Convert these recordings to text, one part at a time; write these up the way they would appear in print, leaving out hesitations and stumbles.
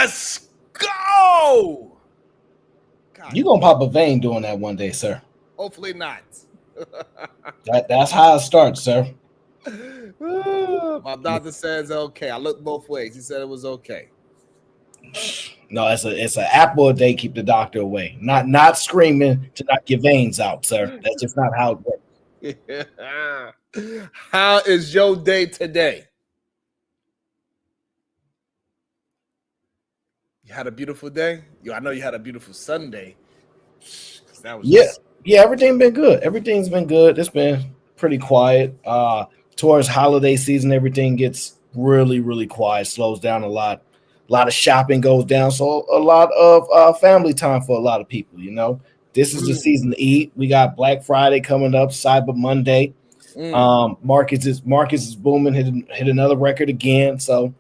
Let's go. God, You gonna pop a vein doing that one day, sir. hopefully not. That's how it starts, sir. My doctor says okay. I looked both ways. He said it was okay. No, it's an apple a day keep the doctor away. Not screaming to knock your veins out, sir. That's just not how it works. How is your day today? You had a beautiful day? I know you had a beautiful Sunday. That was everything been good. Everything's been good. It's been pretty quiet. Towards holiday season, everything gets really, really quiet, slows down a lot. A lot of shopping goes down, so a lot of family time for a lot of people. This is the season to eat. We got Black Friday coming up, Cyber Monday. Markets is booming, hit another record again. So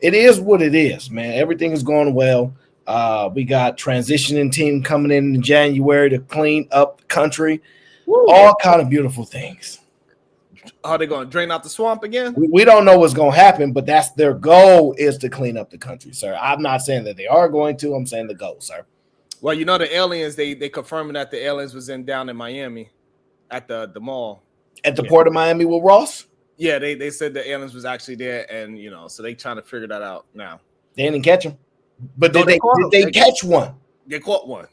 it is what it is, man. Everything is going well. We got transitioning team coming in January to clean up the country. Woo. All kind of beautiful things. Are they going to drain out the swamp again? We don't know what's going to happen, but that's their goal is to clean up the country, sir. I'm not saying that they are going to. I'm saying the goal, sir. Well, the aliens, they confirming that the aliens was down in Miami at the mall. At the Port of Miami with Ross? Yeah, they said the aliens was actually there, and, so they trying to figure that out now. They didn't catch him. But did they catch one? They caught one.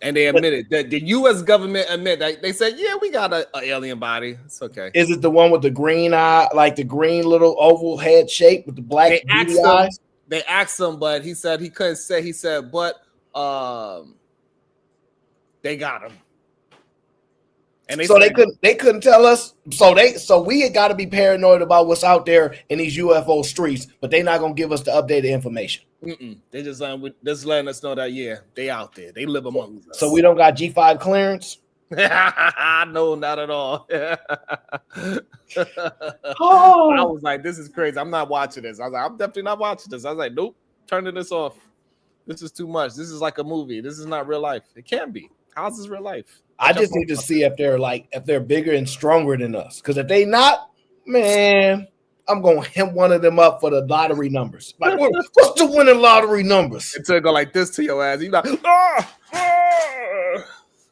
And they admitted that the U.S. government admitted they said, yeah, we got an alien body. It's okay. Is it the one with the green eye, like the green little oval head shape with the black eyes? They asked him, but he said he couldn't say. He said, but they got him. And they couldn't tell us. So we had got to be paranoid about what's out there in these UFO streets, but they're not gonna give us the updated information. They just letting us know that they out there. They live among us. So we don't got G5 clearance? No, not at all. I was like, this is crazy. I'm not watching this. I was like, I'm definitely not watching this. I was like, nope, turning this off. This is too much. This is like a movie. This is not real life. It can be. How's this real life? I just need to see if they're bigger and stronger than us. Because if they not, man, I'm gonna hit one of them up for the lottery numbers. Like, what's the winning lottery numbers? It's gonna go like this to your ass. You like,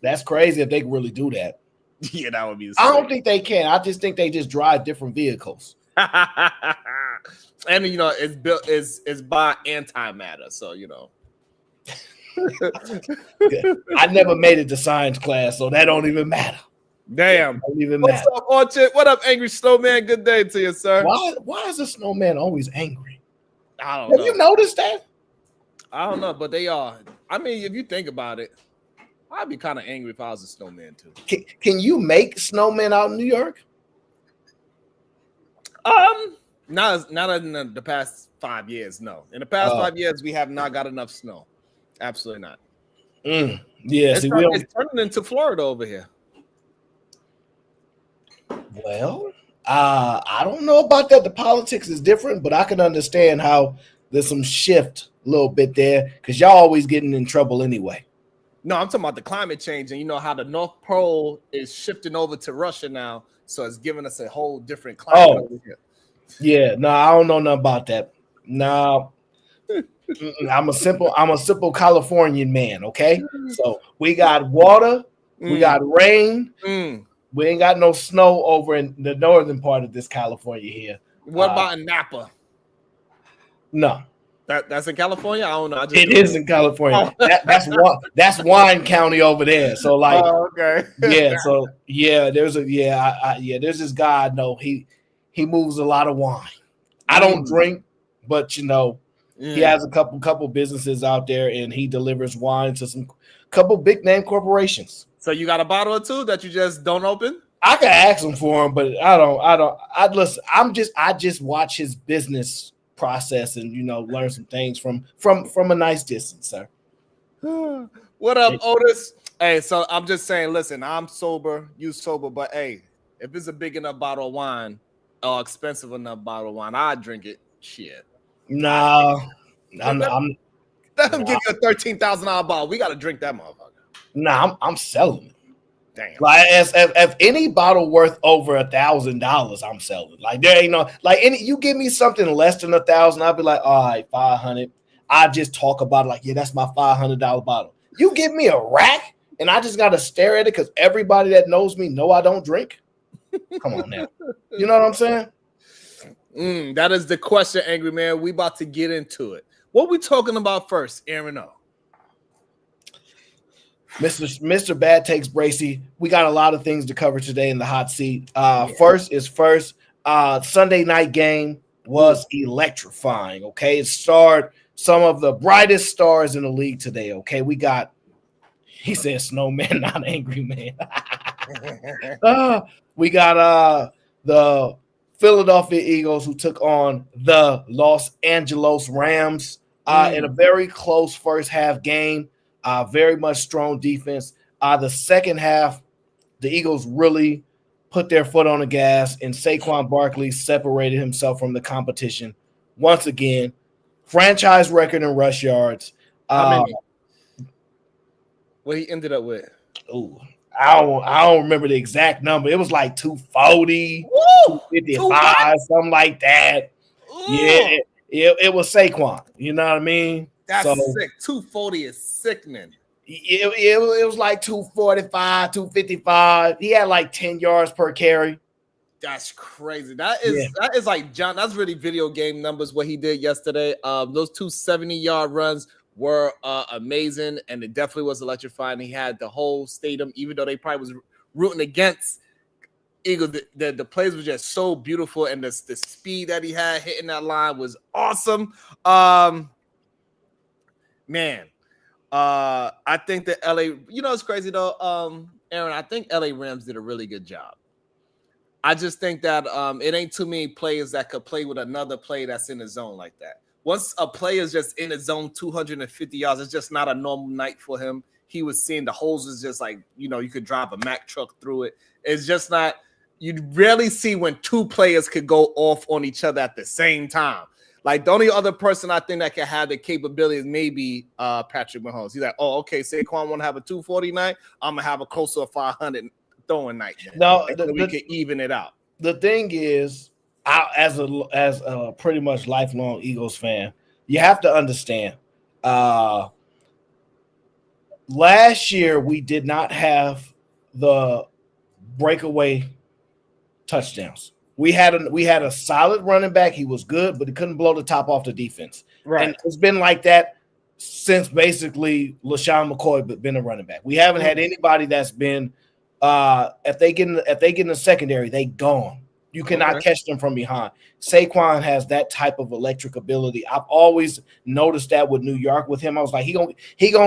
That's crazy if they can really do that. Yeah, that would be. I don't think they can. I just think they just drive different vehicles. And it's built is by antimatter, so I never made it to science class, so that don't even matter. Damn. What's up, Orchard? What up, Angry Snowman? Good day to you, sir. Why is a snowman always angry? I don't know. Have you noticed that? I don't know, but they are. I mean, if you think about it, I'd be kind of angry if I was a snowman too. Can you make snowmen out in New York? Not in the past 5 years. No, in the past 5 years, we have not got enough snow. Absolutely not. Yeah, it's turning into Florida over here. Well, I don't know about that. The politics is different, but I can understand how there's some shift a little bit there because y'all always getting in trouble anyway. No, I'm talking about the climate change, and you know how the North Pole is shifting over to Russia now, so it's giving us a whole different climate over here. Yeah, no, I don't know nothing about that. No. I'm a simple Californian man, okay? So we got water, we got rain, we ain't got no snow over in the northern part of this California here. What about in Napa? No. That's in California? I don't know. It is in California. That's Wine County over there. So okay. There's this guy I know. He moves a lot of wine. I don't drink, but he has a couple businesses out there, and he delivers wine to some couple big name corporations. So you got a bottle or two that you just don't open? I can ask him for him, but I don't. Listen. I just watch his business process and learn some things from a nice distance, sir. What up, Otis? Hey, so I'm just saying. Listen, I'm sober. You sober, but hey, if it's a big enough bottle of wine or expensive enough bottle of wine, I'd drink it. Shit. No, let him give you a $13,000 bottle. We got to drink that motherfucker. Nah, I'm selling it. Damn. Like if any bottle worth over $1,000, I'm selling. Like there ain't no you give me something less than 1,000, I'll be like, all right, 500. I just talk about it like, yeah, that's my $500 bottle. You give me a rack and I just got to stare at it because everybody that knows me know I don't drink. Come on now. You know what I'm saying? That is the question, Angry Man. We about to get into it. What we talking about first, Aaron O? Mr. Bad Takes Bracy. We got a lot of things to cover today in the hot seat. First is first. Sunday night game was electrifying. Okay, it starred some of the brightest stars in the league today. Okay, we got. He said, "Snowman, not Angry Man." We got the Philadelphia Eagles who took on the Los Angeles Rams in a very close first half game. Very much strong defense. The second half, the Eagles really put their foot on the gas, and Saquon Barkley separated himself from the competition once again. Franchise record in rush yards. How many? What he ended up with? I don't remember the exact number. It was like 240, 255, something like that. Ooh. Yeah, it was Saquon. You know what I mean? That's sick. 240 is sickening. It was like 245, 255. He had like 10 yards per carry. That's crazy. That is like John. That's really video game numbers. What he did yesterday. Those 270-yard runs were amazing, and it definitely was electrifying. He had the whole stadium, even though they probably was rooting against Eagles. The plays were just so beautiful, and the speed that he had hitting that line was awesome. Man, I think that LA. You know, it's crazy though, Aaron. I think LA Rams did a really good job. I just think that it ain't too many players that could play with another player that's in the zone like that. Once a player is just in the zone 250 yards, it's just not a normal night for him. He was seeing the holes is just like, you know, you could drive a Mack truck through it. It's just not, you rarely see when two players could go off on each other at the same time. Like the only other person I think that can have the capability is maybe Patrick Mahomes. He's like, oh, okay, Saquon want to have a 240 night. I'm going to have a closer to 500 throwing night. No, we can even it out. The thing is, as a pretty much lifelong Eagles fan, you have to understand. Last year we did not have the breakaway touchdowns. We had a solid running back. He was good, but he couldn't blow the top off the defense. Right. And it's been like that since basically LaShawn McCoy been a running back. We haven't had anybody that's been if they get in the secondary, they gone. You cannot catch them from behind. Saquon has that type of electric ability. I've always noticed that with New York with him. I was like, he gonna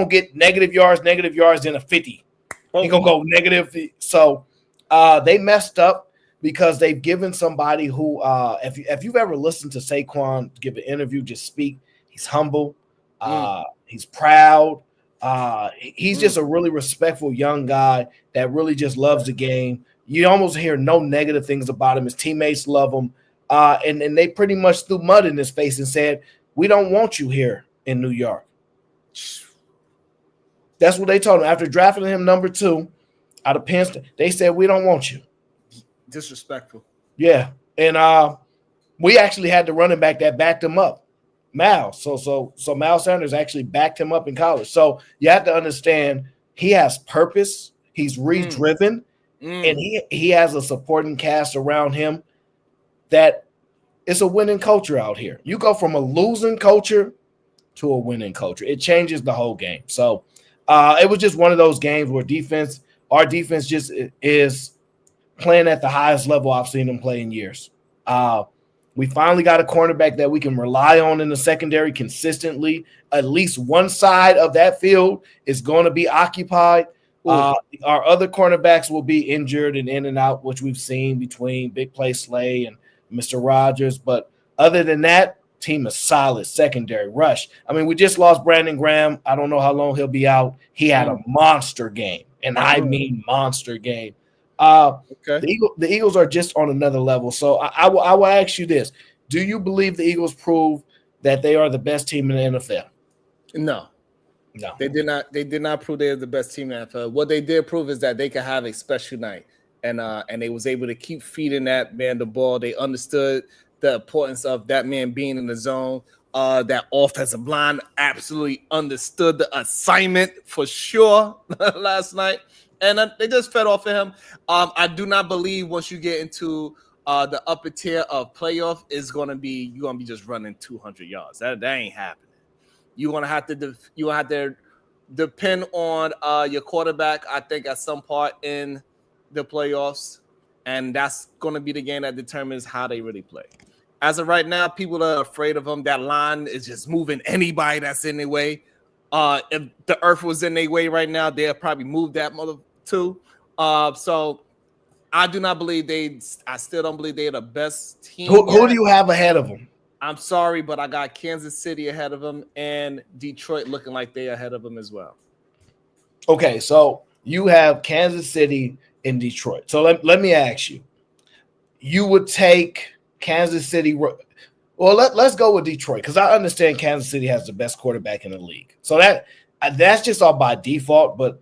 get negative yards in a 50. He gonna go negative. So they messed up because they've given somebody who if you've ever listened to Saquon give an interview, just speak. He's humble. He's proud. He's just a really respectful young guy that really just loves the game. You almost hear no negative things about him. His teammates love him. And they pretty much threw mud in his face and said, we don't want you here in New York. That's what they told him. After drafting him number 2 out of Penn State, they said, we don't want you. Disrespectful. Yeah. And we actually had the running back that backed him up, Mal. So Miles Sanders actually backed him up in college. So you have to understand he has purpose. He's re-driven. And he has a supporting cast around him that it's a winning culture out here. You go from a losing culture to a winning culture. It changes the whole game. So it was just one of those games where our defense just is playing at the highest level I've seen them play in years. We finally got a cornerback that we can rely on in the secondary consistently. At least one side of that field is going to be occupied. Our other cornerbacks will be injured and in and out, which we've seen between Big Play Slay and Mr. Rogers. But other than that, team is solid, secondary rush. I mean, we just lost Brandon Graham. I don't know how long he'll be out. He had a monster game, and I mean monster game. The Eagles are just on another level. So I will ask you this. Do you believe the Eagles prove that they are the best team in the NFL? No. They did not. They did not prove they're the best team in the NFL. What they did prove is that they could have a special night, and they was able to keep feeding that man the ball. They understood the importance of that man being in the zone. That offensive line absolutely understood the assignment for sure last night, and they just fed off of him. I do not believe once you get into the upper tier of playoff is you're gonna be just running 200 yards. That ain't happening. You're gonna have to depend on your quarterback. I think at some part in the playoffs, and that's gonna be the game that determines how they really play. As of right now, people are afraid of them. That line is just moving anybody that's in their way. If the earth was in their way right now, they'll probably move that mother too. So I do not believe I still don't believe they're the best team. Who do you have ahead of them? I'm sorry, but I got Kansas City ahead of them and Detroit looking like they're ahead of them as well. Okay, so you have Kansas City and Detroit. So let me ask you. You would take Kansas City. Well, let's go with Detroit because I understand Kansas City has the best quarterback in the league. So that's just all by default, but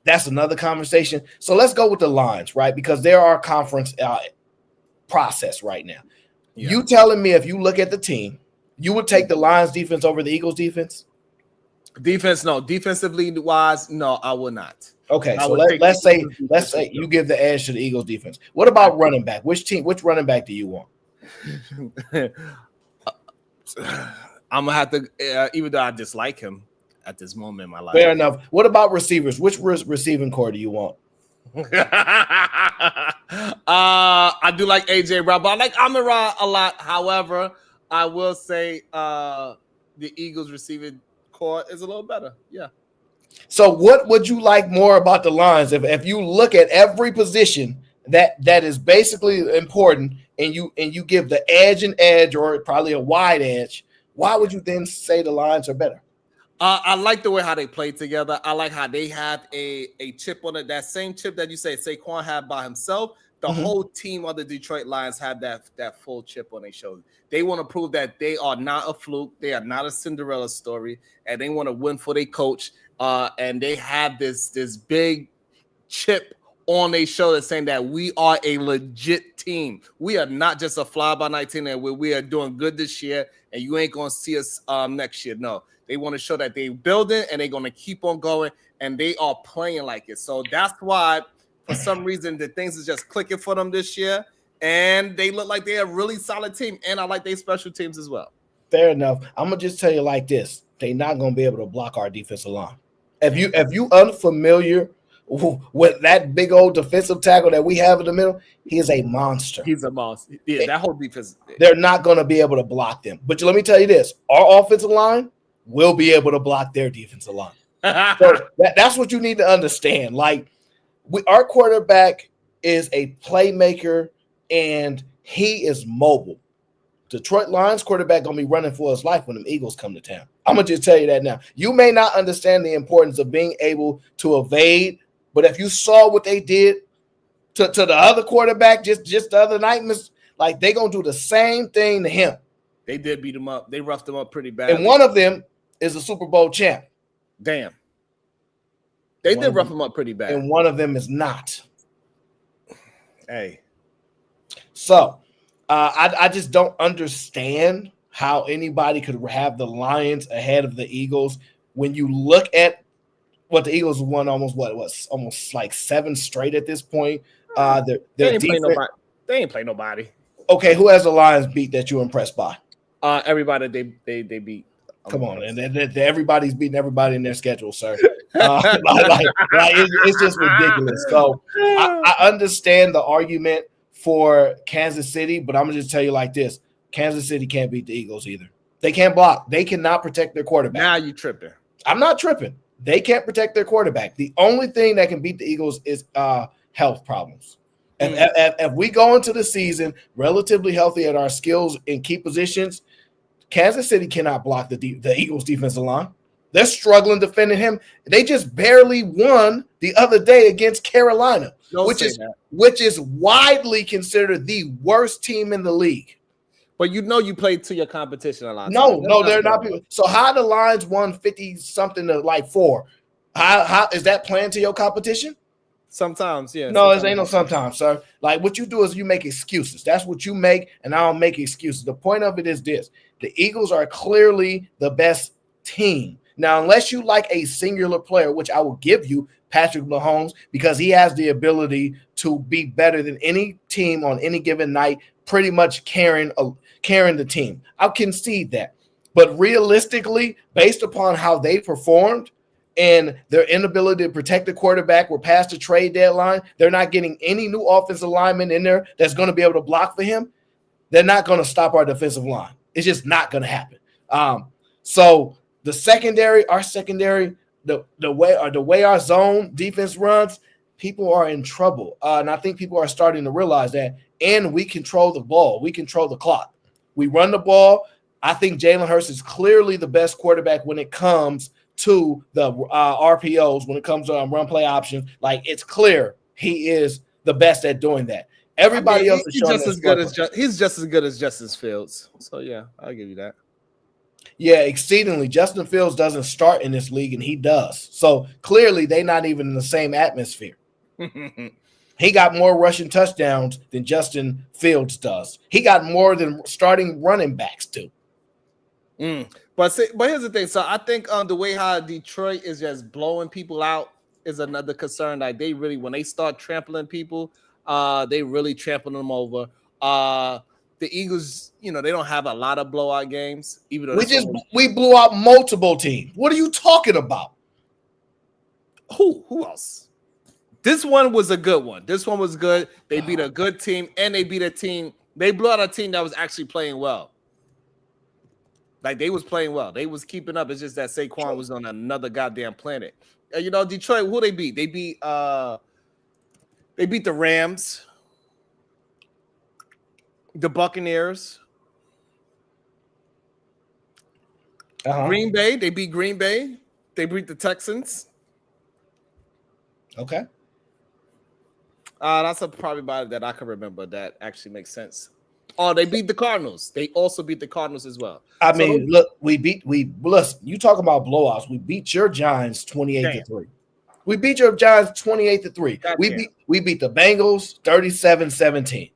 that's another conversation. So let's go with the Lions, right? Because they're our conference process right now. Yeah. You telling me if you look at the team, you would take the Lions defense over the Eagles defense? Defense, no. Defensively wise, no, I would not. Okay, so let's say you give the edge to the Eagles defense. What about running back? Which running back do you want? I'm gonna have to, even though I dislike him at this moment in my life. Fair enough. What about receivers? Which receiving core do you want? I do like AJ Brown, but I like Amon-Ra a lot. However, I will say the Eagles receiving core is a little better. Yeah. So what would you like more about the Lions if you look at every position that is basically important and you give the edge or probably a wide edge? Why would you then say the Lions are better? I like the way how they play together. I like how they have a chip on it. That same chip that you say Saquon had by himself. The whole team of the Detroit Lions have that full chip on their shoulder. They want to prove that they are not a fluke. They are not a Cinderella story, and they want to win for their coach. And they have this big chip on their shoulder saying that we are a legit team. We are not just a fly-by-night team and we are doing good this year, and you ain't going to see us next year. No, they want to show that they're building and they're going to keep on going, and they are playing like it. So that's why, for some reason, the things is just clicking for them this year, and they look like they're a really solid team, and I like their special teams as well. Fair enough. I'm going to just tell you like this. They're not going to be able to block our defensive line. If you unfamiliar with that big old defensive tackle that we have in the middle, he is a monster. He's a monster. Yeah, that whole defense. They're not going to be able to block them. But let me tell you this. Our offensive line will be able to block their defensive line. So that's what you need to understand. Like, our quarterback is a playmaker, and he is mobile. Detroit Lions quarterback going to be running for his life when the Eagles come to town. I'm going to just tell you that now. You may not understand the importance of being able to evade, but if you saw what they did to the other quarterback just the other night, like they're going to do the same thing to him. They did beat him up. They roughed him up pretty bad. And one of them is a Super Bowl champ. Damn. They did rough him up pretty bad. And one of them is not. Hey. So, I just don't understand how anybody could have the Lions ahead of the Eagles when you look at what the Eagles won almost like 7 straight at this point. They ain't play nobody. Okay, who has the Lions beat that you're impressed by? Everybody they beat. Come on, and everybody's beating everybody in their schedule, sir. It's just ridiculous. So I understand the argument for Kansas City, but I'm gonna just tell you like this: Kansas City can't beat the Eagles either. They can't block. They cannot protect their quarterback. Now you tripping? I'm not tripping. They can't protect their quarterback. The only thing that can beat the Eagles is health problems. If we go into the season relatively healthy at our skills in key positions, Kansas City cannot block the Eagles' defensive line. They're struggling defending him. They just barely won the other day against Carolina, which is widely considered the worst team in the league. But you played to your competition a lot. No, they're not. So how the Lions won 50-something to like 4? How is that playing to your competition? Sometimes, yeah. No, it ain't no sometimes, sir. Like what you do is you make excuses. That's what you make, and I don't make excuses. The point of it is this: the Eagles are clearly the best team. Now, unless you like a singular player, which I will give you, Patrick Mahomes, because he has the ability to be better than any team on any given night, pretty much carrying the team. I'll concede that. But realistically, based upon how they performed and their inability to protect the quarterback, we're past the trade deadline. They're not getting any new offensive lineman in there that's going to be able to block for him. They're not going to stop our defensive line. It's just not going to happen. So the secondary, our secondary, the way our zone defense runs, people are in trouble. And I think people are starting to realize that. And we control the ball. We control the clock. We run the ball. I think Jalen Hurts is clearly the best quarterback when it comes to the RPOs, when it comes to run play options. Like, it's clear he is the best at doing that. Everybody else is just as good as he's just as good as Justin Fields. So yeah, I'll give you that. Yeah, exceedingly. Justin Fields doesn't start in this league, and he does. So clearly, they're not even in the same atmosphere. He got more rushing touchdowns than Justin Fields does. He got more than starting running backs do. But here's the thing. So I think the way how Detroit is just blowing people out is another concern. Like they really, when they start trampling people, they really trampling them over. The Eagles, they don't have a lot of blowout games. Even though we blew out multiple teams. What are you talking about? Who else? This one was a good one. This one was good. They beat a good team, and they beat a team. They blew out a team that was actually playing well. Like they was playing well. They was keeping up. It's just that Saquon was on another goddamn planet. Detroit, who they beat? They beat the Rams, the Buccaneers, Green Bay. They beat Green Bay. They beat the Texans. Okay. That's probably about it that I can remember that actually makes sense. Oh, they beat the Cardinals. They also beat the Cardinals as well. I mean, look, listen, you talk about blowouts. We beat your Giants 28-3. We beat your Giants 28-3. We beat the Bengals 37-17.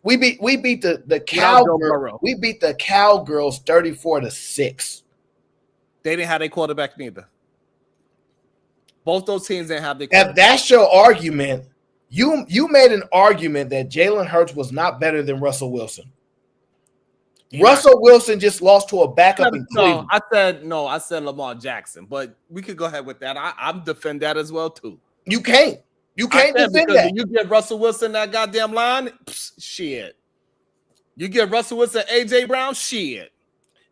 We beat the Cowgirls. We beat the Cowgirls 34-6. They didn't have their quarterback neither. Both those teams didn't have their quarterback. If that's your argument, you made an argument that Jalen Hurts was not better than Russell Wilson. Russell Wilson just lost to a backup in Cleveland. I said Lamar Jackson, but we could go ahead with that. I'm defend that as well too. You can't defend that. You give Russell Wilson that goddamn line, shit. You give Russell Wilson AJ Brown, shit.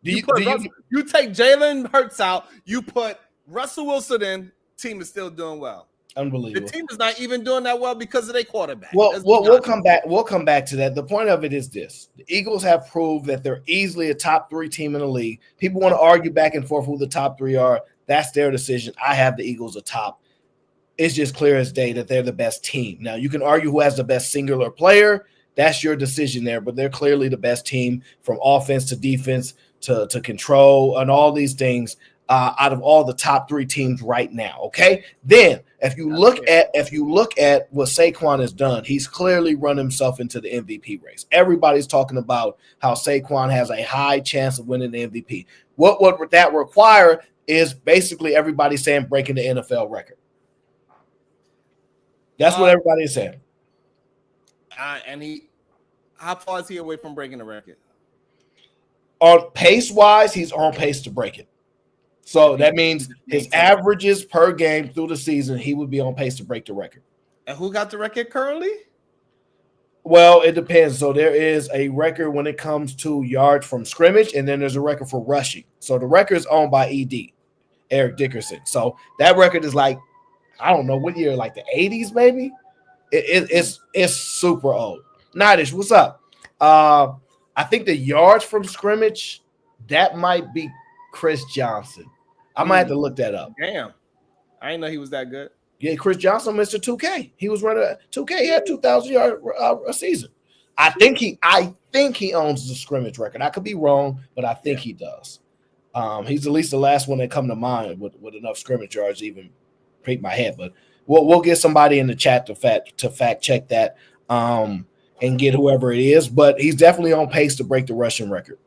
You take Jalen Hurts out, you put Russell Wilson in, team is still doing well. Unbelievable. The team is not even doing that well because of their quarterback. Well, we'll come back. We'll come back to that. The point of it is this: the Eagles have proved that they're easily a top 3 team in the league. People want to argue back and forth who the top 3 are. That's their decision. I have the Eagles atop. It's just clear as day that they're the best team. Now, you can argue who has the best singular player. That's your decision there, but they're clearly the best team from offense to defense to control and all these things. Out of all the top 3 teams right now, okay? Then if you look at what Saquon has done, he's clearly run himself into the MVP race. Everybody's talking about how Saquon has a high chance of winning the MVP. What would that require is basically everybody saying breaking the NFL record. That's what everybody is saying. And how far is he away from breaking the record? On pace-wise, he's on pace to break it. So that means his averages per game through the season, he would be on pace to break the record. And who got the record currently? Well, it depends. So there is a record when it comes to yards from scrimmage, and then there's a record for rushing. So the record is owned by ED, Eric Dickerson. So that record is like, I don't know what year, like the 80s maybe? It's super old. Nidish, what's up? I think the yards from scrimmage, that might be Chris Johnson. I might have to look that up. Damn. I didn't know he was that good. Yeah, Chris Johnson, Mr. 2K. He was running 2K. He had 2,000 yards a season. I think he owns the scrimmage record. I could be wrong, but I think he does. He's at least the last one that come to mind with enough scrimmage yards to even break my head. But we'll get somebody in the chat to fact check that and get whoever it is. But he's definitely on pace to break the rushing record,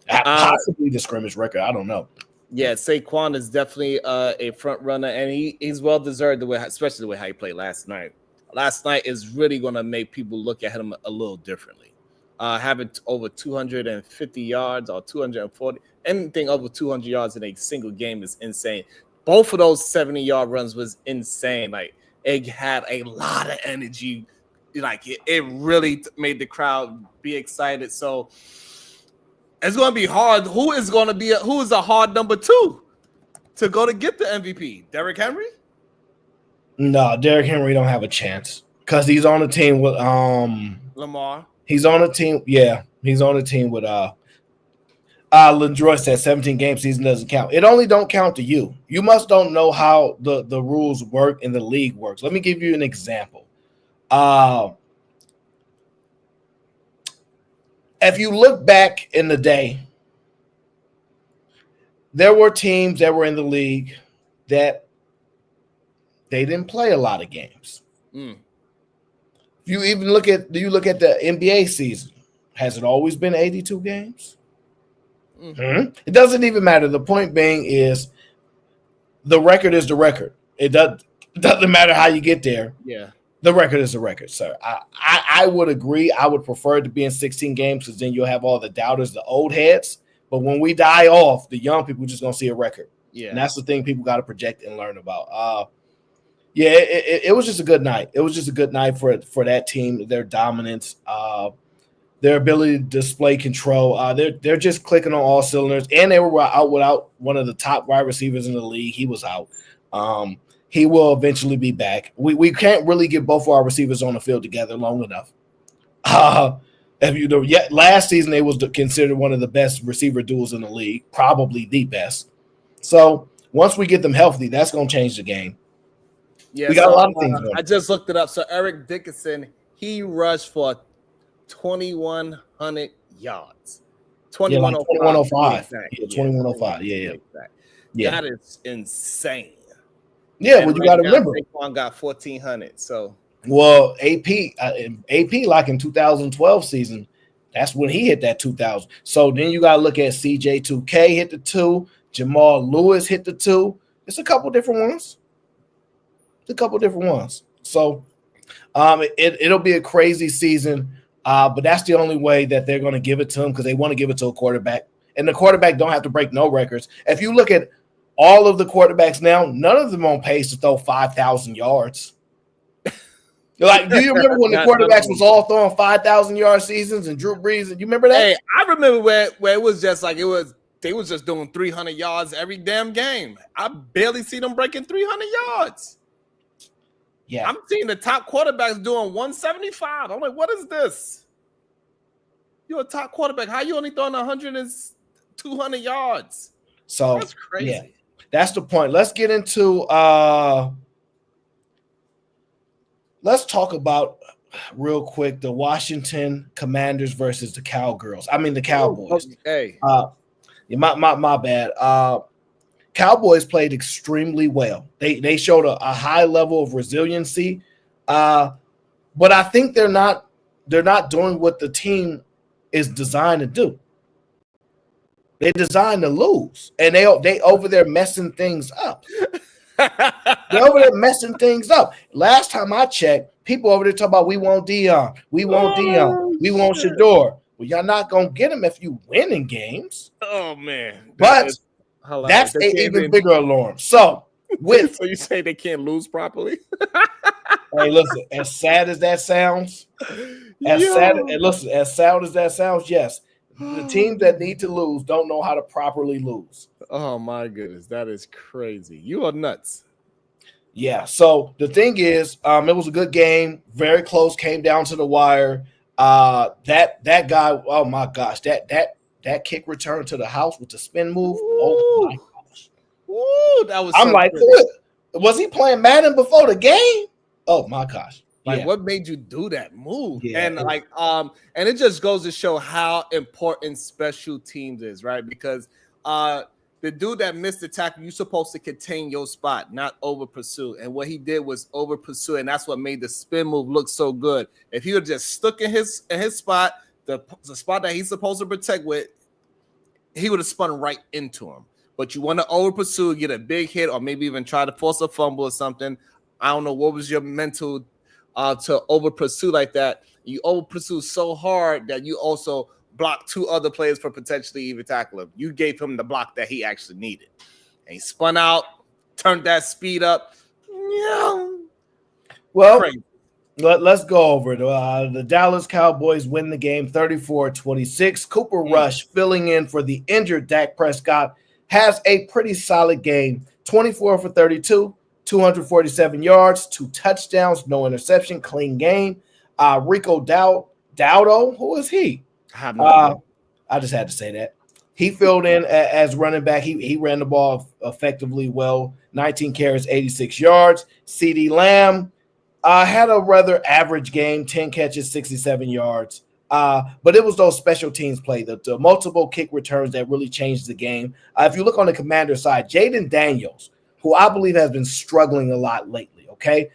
possibly the scrimmage record. I don't know. Yeah, Saquon is definitely a front runner, and he's well deserved especially the way how he played last night. Last night is really going to make people look at him a little differently. Having over 250 yards or 240, anything over 200 yards in a single game is insane. Both of those 70-yard runs was insane. Like, it had a lot of energy. Like, it really made the crowd be excited. So it's going to be hard. Who is a hard number 2 to go to get the MVP? Derrick Henry? No, Derrick Henry don't have a chance because he's on a team with Lamar. He's on a team. Yeah, he's on a team with LaDroit said 17 game season doesn't count. It only don't count to you. You must don't know how the rules work and the league works. Let me give you an example. If you look back in the day, there were teams that were in the league that they didn't play a lot of games. If you even look at the NBA season, has it always been 82 games? It doesn't even matter. The point being is the record is the record. It doesn't matter how you get there. Yeah. The record is the record, sir. I would agree. I would prefer it to be in 16 games because then you'll have all the doubters, the old heads. But when we die off, the young people just going to see a record. Yeah. And that's the thing people got to project and learn about. It was just a good night. It was just a good night for that team, their dominance, their ability to display control. They're just clicking on all cylinders. And they were out without one of the top wide receivers in the league. He was out. He will eventually be back. We can't really get both of our receivers on the field together long enough. Last season they was considered one of the best receiver duels in the league, probably the best. So once we get them healthy, that's going to change the game. Yeah, we got a lot of things. I just looked it up. So Eric Dickerson, he rushed for 2,100 yards. 2105. Yeah, 2105. Yeah. That is insane. Yeah, well, you got to remember. Saquon got 1,400. So, well, AP, like in 2012 season, that's when he hit that 2,000. So then you got to look at CJ2K hit the 2, Jamal Lewis hit the 2. It's a couple different ones. So, it'll be a crazy season. But that's the only way that they're going to give it to him because they want to give it to a quarterback, and the quarterback don't have to break no records. If you look at all of the quarterbacks now, none of them on pace to throw 5,000 yards. Like, do you remember when the quarterbacks was all throwing 5,000-yard seasons and Drew Brees? And you remember that? Hey, I remember where it was just like they was just doing 300 yards every damn game. I barely see them breaking 300 yards. Yeah, I'm seeing the top quarterbacks doing 175. I'm like, what is this? You're a top quarterback. How you only throwing 100 and 200 yards? So that's crazy. Yeah, that's the point. Let's get into let's talk about real quick the Washington Commanders versus the Cowgirls. I mean the Cowboys. Hey, my bad. Cowboys played extremely well. They showed a high level of resiliency, but I think they're not doing what the team is designed to do. They're designed to lose, and they over there messing things up. They're over there messing things up. Last time I checked, people over there talking about we want Dion, we want Shador. Well, y'all not gonna get him if you win in games. Oh man, but that's an even bigger alarm. So so you say they can't lose properly? Hey, listen, as sad as that sounds, as sad as that sounds, yes. The teams that need to lose don't know how to properly lose. Oh my goodness, that is crazy. You are nuts. Yeah. So the thing is, it was a good game, very close, came down to the wire. That guy, oh my gosh, that kick return to the house with the spin move. Ooh. Oh my gosh. Ooh, that was. I'm like, was he playing Madden before the game? Oh my gosh. Like, what made you do that move? Yeah. And and it just goes to show how important special teams is, right? Because the dude that missed the tackle, you're supposed to contain your spot, not over pursue. And what he did was over pursue, and that's what made the spin move look so good. If he would just stuck in his spot, the spot that he's supposed to protect with, he would have spun right into him. But you want to over pursue, get a big hit, or maybe even try to force a fumble or something. I don't know what was your mental to over pursue like that. You over pursue so hard that you also block two other players for potentially even tackle him. You gave him the block that he actually needed. And he spun out, turned that speed up. Yeah. Well, let's go over it. The Dallas Cowboys win the game 34-26. Cooper Rush, filling in for the injured Dak Prescott, has a pretty solid game. 24 for 32, 247 yards, 2 touchdowns, no interception, clean game. Rico Dowdle, who is he? I just had to say that. He filled in as running back. He ran the ball effectively well. 19 carries, 86 yards. CeeDee Lamb had a rather average game, 10 catches, 67 yards. But it was those special teams play, the multiple kick returns that really changed the game. If you look on the Commander side, Jaden Daniels, who I believe has been struggling a lot lately, okay?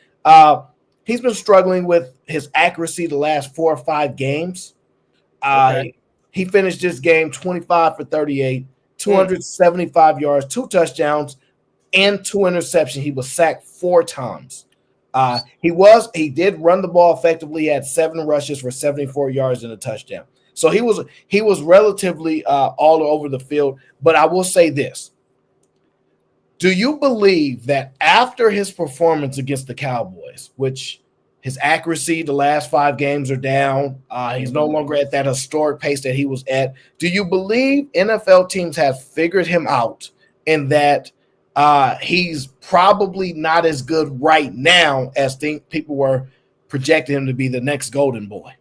He's been struggling with his accuracy the last 4 or 5 games. Okay. He finished this game 25 for 38, 275 yards, 2 touchdowns, and 2 interceptions. He was sacked 4 times. He did run the ball effectively. He had 7 rushes for 74 yards and a touchdown. So he was relatively all over the field. But I will say this. Do you believe that after his performance against the Cowboys, which his accuracy the last 5 games are down, he's no longer at that historic pace that he was at, do you believe NFL teams have figured him out and that he's probably not as good right now as people were projecting him to be the next golden boy?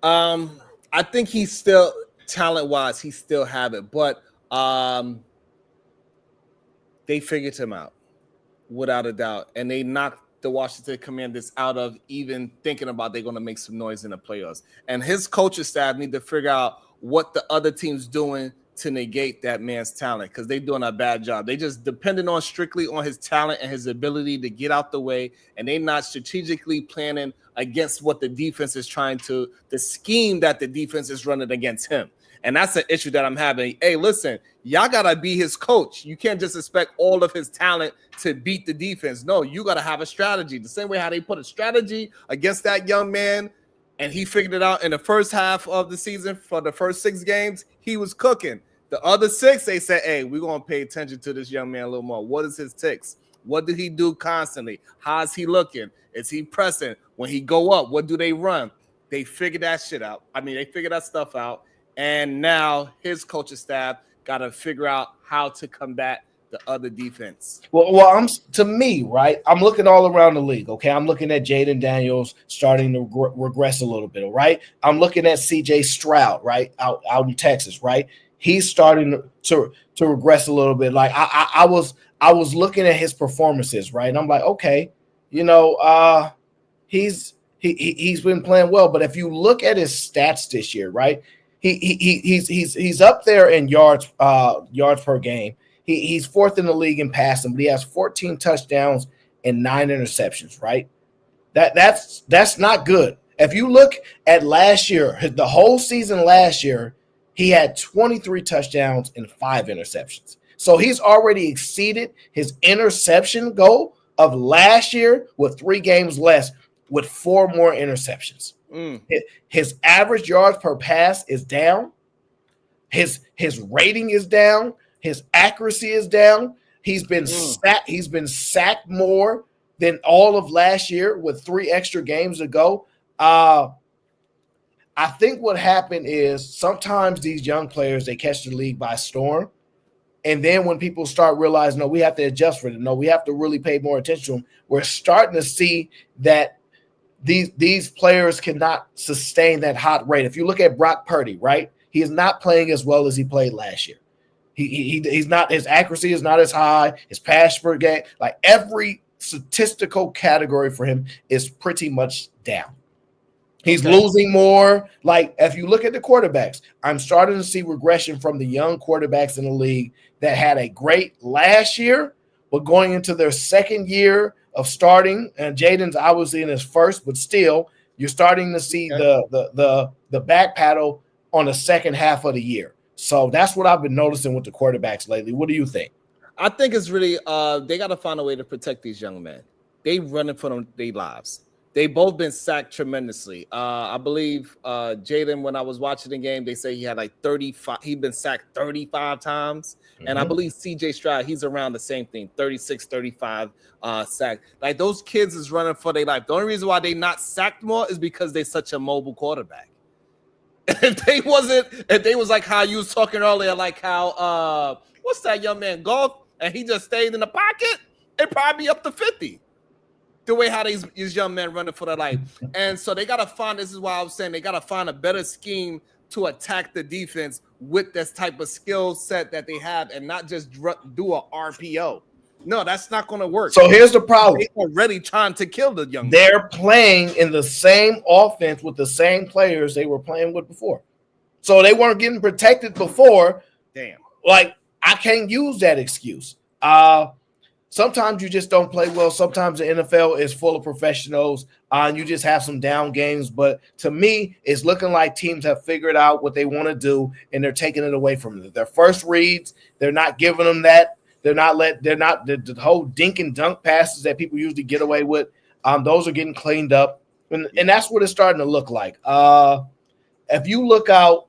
I think he's still talent-wise, he still have it, but they figured him out without a doubt, and they knocked the Washington Commanders out of even thinking about they're going to make some noise in the playoffs. And his coaching staff need to figure out what the other team's doing to negate that man's talent, because they're doing a bad job. They just depending on strictly on his talent and his ability to get out the way, and they're not strategically planning against what the defense is trying to, the scheme that the defense is running against him. And that's an issue that I'm having. Hey, listen, y'all got to be his coach. You can't just expect all of his talent to beat the defense. No, you got to have a strategy. The same way how they put a strategy against that young man, and he figured it out in the first half of the season. For the first 6 games, he was cooking. The other 6, they said, hey, we're going to pay attention to this young man a little more. What is his ticks? What did he do constantly? How's he looking? Is he pressing? When he go up, what do they run? They figured that shit out. I mean, they figured that stuff out. And now his coaching staff got to figure out how to combat the other defense. Well, to me, right? I'm looking all around the league, okay? I'm looking at Jaden Daniels starting to regress a little bit, right? I'm looking at C.J. Stroud, right, out in Texas, right? He's starting to regress a little bit. Like I was looking at his performances, right? And I'm like, okay, he's been playing well, but if you look at his stats this year, right? He's up there in yards per game. He's 4th in the league in passing, but he has 14 touchdowns and 9 interceptions, right? That's not good. If you look at last year, the whole season last year, he had 23 touchdowns and 5 interceptions. So he's already exceeded his interception goal of last year with 3 games less, with 4 more interceptions. His average yards per pass is down. His rating is down. His accuracy is down. He's been sacked more than all of last year with 3 extra games to go. I think what happened is sometimes these young players, they catch the league by storm. And then when people start realizing, no, we have to adjust for it. No, we have to really pay more attention to them. We're starting to see that these players cannot sustain that hot rate. If you look at Brock Purdy, right, he is not playing as well as he played last year. He's not, his accuracy is not as high, his pass per game, like every statistical category for him is pretty much down. He's losing more. Like, if you look at the quarterbacks, I'm starting to see regression from the young quarterbacks in the league that had a great last year, but going into their second year of starting, and Jaden's obviously in his first, but still, you're starting to see the back paddle on the second half of the year. So that's what I've been noticing with the quarterbacks lately. What do you think? I think it's really they got to find a way to protect these young men. They running for their lives. They both been sacked tremendously. I believe Jaden, when I was watching the game, they say he had like 35. He'd been sacked 35 times. Mm-hmm. And I believe CJ Stroud, he's around the same thing, 36, 35 sack. Like, those kids is running for their life. The only reason why they not sacked more is because they're such a mobile quarterback. If they was like how you was talking earlier, like how what's that young man, Golf, and he just stayed in the pocket, it'd probably be up to 50. The way how these young men running for their life. And so they got to find, this is why I was saying, they got to find a better scheme to attack the defense with this type of skill set that they have, and not just do a RPO. No, that's not going to work. So here's the problem. They're already trying to kill the young They're men. Playing in the same offense with the same players they were playing with before. So they weren't getting protected before. Damn. Like, I can't use that excuse. Sometimes you just don't play well. Sometimes the NFL is full of professionals, and you just have some down games. But to me, it's looking like teams have figured out what they want to do, and they're taking it away from them. Their first reads, they're not giving them that. They're not the whole dink and dunk passes that people usually get away with. Those are getting cleaned up, and that's what it's starting to look like. If you look out,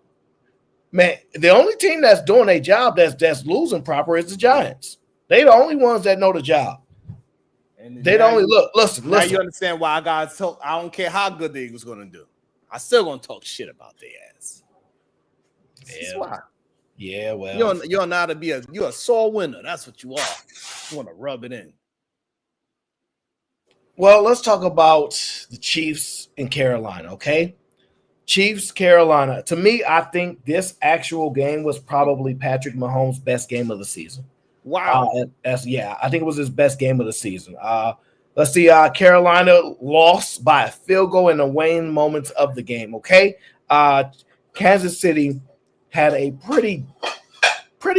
man, the only team that's doing a job that's losing proper is the Giants. They the only ones that know the job. And they don't only listen. Now you understand why I don't care how good the Eagles going to do. I still going to talk shit about their ass. Yeah. Why. Yeah, well. You're not to be you're a sore winner. That's what you are. You want to rub it in. Well, let's talk about the Chiefs in Carolina, okay? Chiefs, Carolina. To me, I think this actual game was probably Patrick Mahomes' best game of the season. Wow. I think it was his best game of the season. Let's see. Carolina lost by a field goal in the waning moments of the game. Okay. Kansas City had a pretty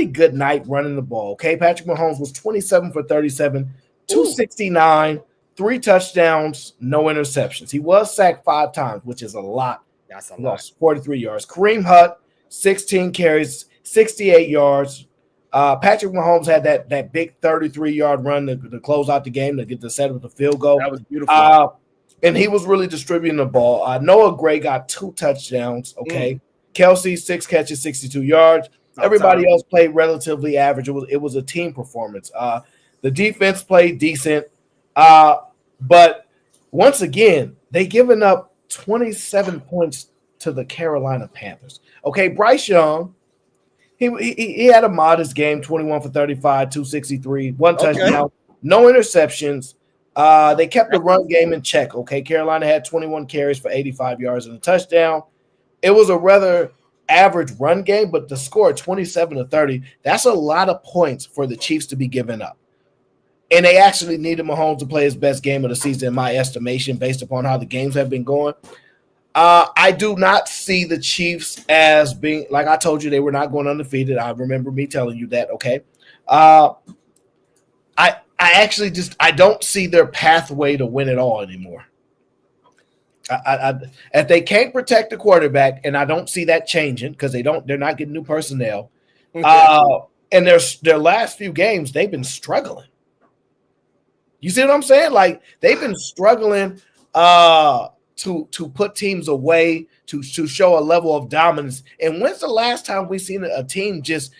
good night running the ball. Okay. Patrick Mahomes was 27 for 37, 269, 3 touchdowns, no interceptions. He was sacked 5 times, which is a lot. That's a lot. Lost 43 yards. Kareem Hunt, 16 carries, 68 yards. Patrick Mahomes had that big 33-yard run to close out the game to get the set with the field goal. That was beautiful. And he was really distributing the ball. Noah Gray got 2 touchdowns. Okay, Kelsey 6 catches, 62 yards. Everybody else played relatively average. It was a team performance. The defense played decent, but once again they given up 27 points to the Carolina Panthers. Okay, Bryce Young. He had a modest game, 21 for 35, 263, 1 touchdown, no interceptions. They kept the run game in check. Okay, Carolina had 21 carries for 85 yards and a touchdown. It was a rather average run game, but the score 27 to 30, that's a lot of points for the Chiefs to be giving up. And they actually needed Mahomes to play his best game of the season, in my estimation, based upon how the games have been going. I do not see the Chiefs as being, like I told you, they were not going undefeated. I remember me telling you that, okay? I actually I don't see their pathway to win it all anymore. If they can't protect the quarterback, and I don't see that changing because they're not getting new personnel. And their last few games, they've been struggling. You see what I'm saying? Like, they've been struggling to put teams away, to show a level of dominance. And when's the last time we've seen a team just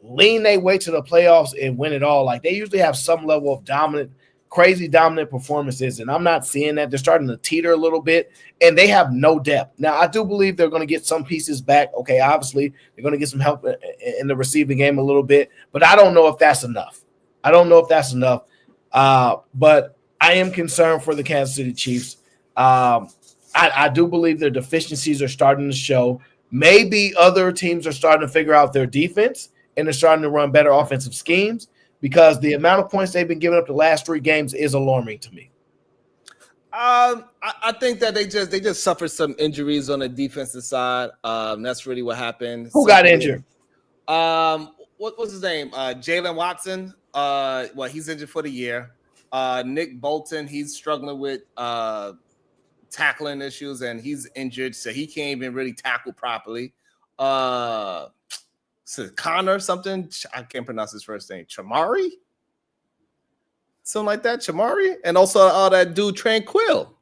lean their way to the playoffs and win it all? Like, they usually have some level of crazy dominant performances, and I'm not seeing that. They're starting to teeter a little bit, and they have no depth. Now, I do believe they're going to get some pieces back. Okay, obviously, they're going to get some help in the receiving game a little bit, but I don't know if that's enough. But I am concerned for the Kansas City Chiefs. I do believe their deficiencies are starting to show. Maybe other teams are starting to figure out their defense, and they're starting to run better offensive schemes, because the amount of points they've been giving up the last 3 games is alarming to me. I think that they just suffered some injuries on the defensive side. That's really what happened. Who got injured? What's his name? Jalen Watson. Well, he's injured for the year. Nick Bolton, he's struggling with tackling issues and he's injured, so he can't even really tackle properly. So Connor something, I can't pronounce his first name. Chamari, something like that. Chamari, and also that dude Tranquil.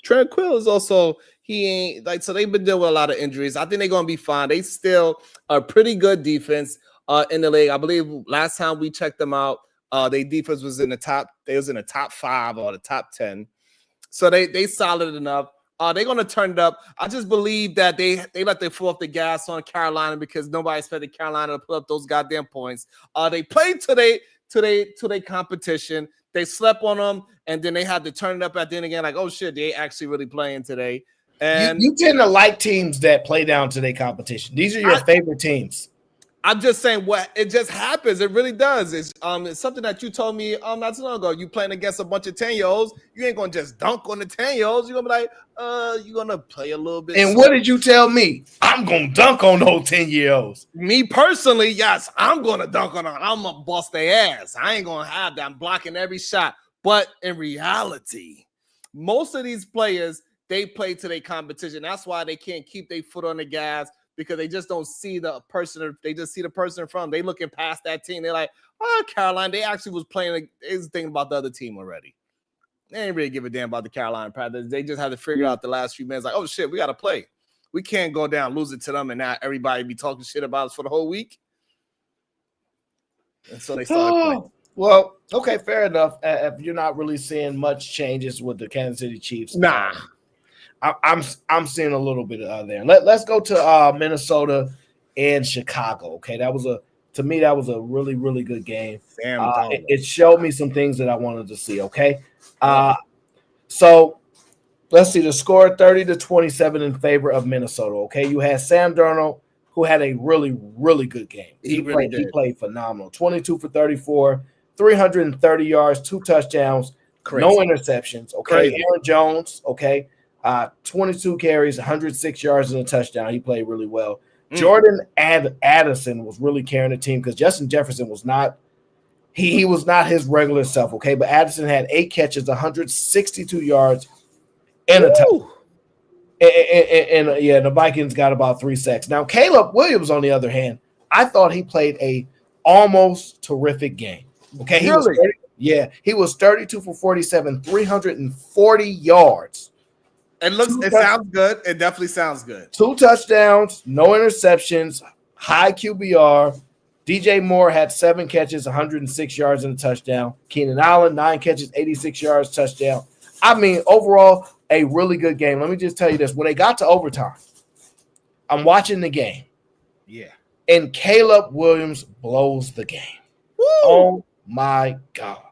Tranquil is also he ain't like so they've been dealing with a lot of injuries. I think they're gonna be fine. They still are pretty good defense in the league. I believe last time we checked them out, their defense was in the top. They was in the top 5 or the top 10. So they solid enough. They're gonna turn it up. I just believe that they let their foot off the gas on Carolina because nobody expected Carolina to put up those goddamn points. They played to their competition. They slept on them, and then they had to turn it up at the end again. Like, oh shit, they actually really playing today. And you tend to like teams that play down to their competition. These are your favorite teams. I'm just saying what it just happens. It really does. It's something that you told me not too long ago. You playing against a bunch of 10-year-olds. You ain't gonna just dunk on the 10-year-olds. You're gonna be like, you're gonna play a little bit. And what did you tell me? I'm gonna dunk on those 10-year-olds. Me personally, yes, I'm gonna dunk on them. I'm gonna bust their ass. I ain't gonna have that. I'm blocking every shot. But in reality, most of these players, they play to their competition. That's why they can't keep their foot on the gas. Because they just don't see the person, they just see the person in front of them. They looking past that team. They're like, oh, Carolina, they actually was playing, they was thinking about the other team already. They ain't really give a damn about the Carolina Panthers. They just had to figure out the last few minutes, like, oh shit, we got to play. We can't go down, lose it to them, and now everybody be talking shit about us for the whole week. And so they started playing. Well, okay, fair enough. If you're not really seeing much changes with the Kansas City Chiefs. Nah. I'm seeing a little bit there. Let's go to Minnesota and Chicago. Okay, to me that was a really, really good game. It showed me some things that I wanted to see. Okay, so let's see the score 30-27 in favor of Minnesota. Okay, you had Sam Darnold who had a really, really good game. He played phenomenal. 22 for 34, 330 yards, 2 touchdowns, no interceptions. Okay, Aaron Jones. Okay. 22 carries, 106 yards and a touchdown. He played really well. Jordan Addison was really carrying the team because Justin Jefferson was not he was not his regular self, okay? But Addison had 8 catches, 162 yards, and a touchdown. And the Vikings got about 3 sacks. Now, Caleb Williams, on the other hand, I thought he played a almost terrific game. Okay, he was 32 for 47, 340 yards. It sounds good. It definitely sounds good. 2 touchdowns, no interceptions, high QBR. DJ Moore had 7 catches, 106 yards and a touchdown. Keenan Allen, 9 catches, 86 yards, touchdown. I mean, overall, a really good game. Let me just tell you this. When they got to overtime, I'm watching the game. Yeah. And Caleb Williams blows the game. Woo! Oh, my God.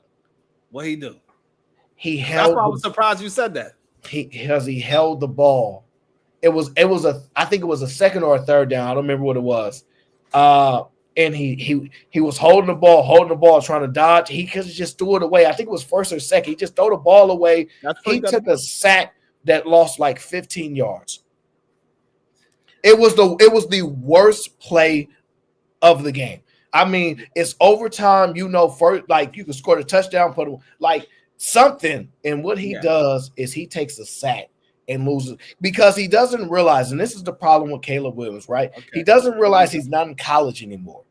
What'd he do? That's why I was surprised you said that. He held the ball. I think it was a second or a third down. I don't remember what it was. And he was holding the ball, trying to dodge. He could have just threw it away. I think it was first or second. He just threw the ball away. He took a sack that lost like 15 yards. It was the worst play of the game. I mean, it's overtime. First, like you can score the touchdown, put like something. And what he does is he takes a sack and loses because he doesn't realize, and this is the problem with Caleb Williams, right? Okay. He doesn't realize he's not in college anymore.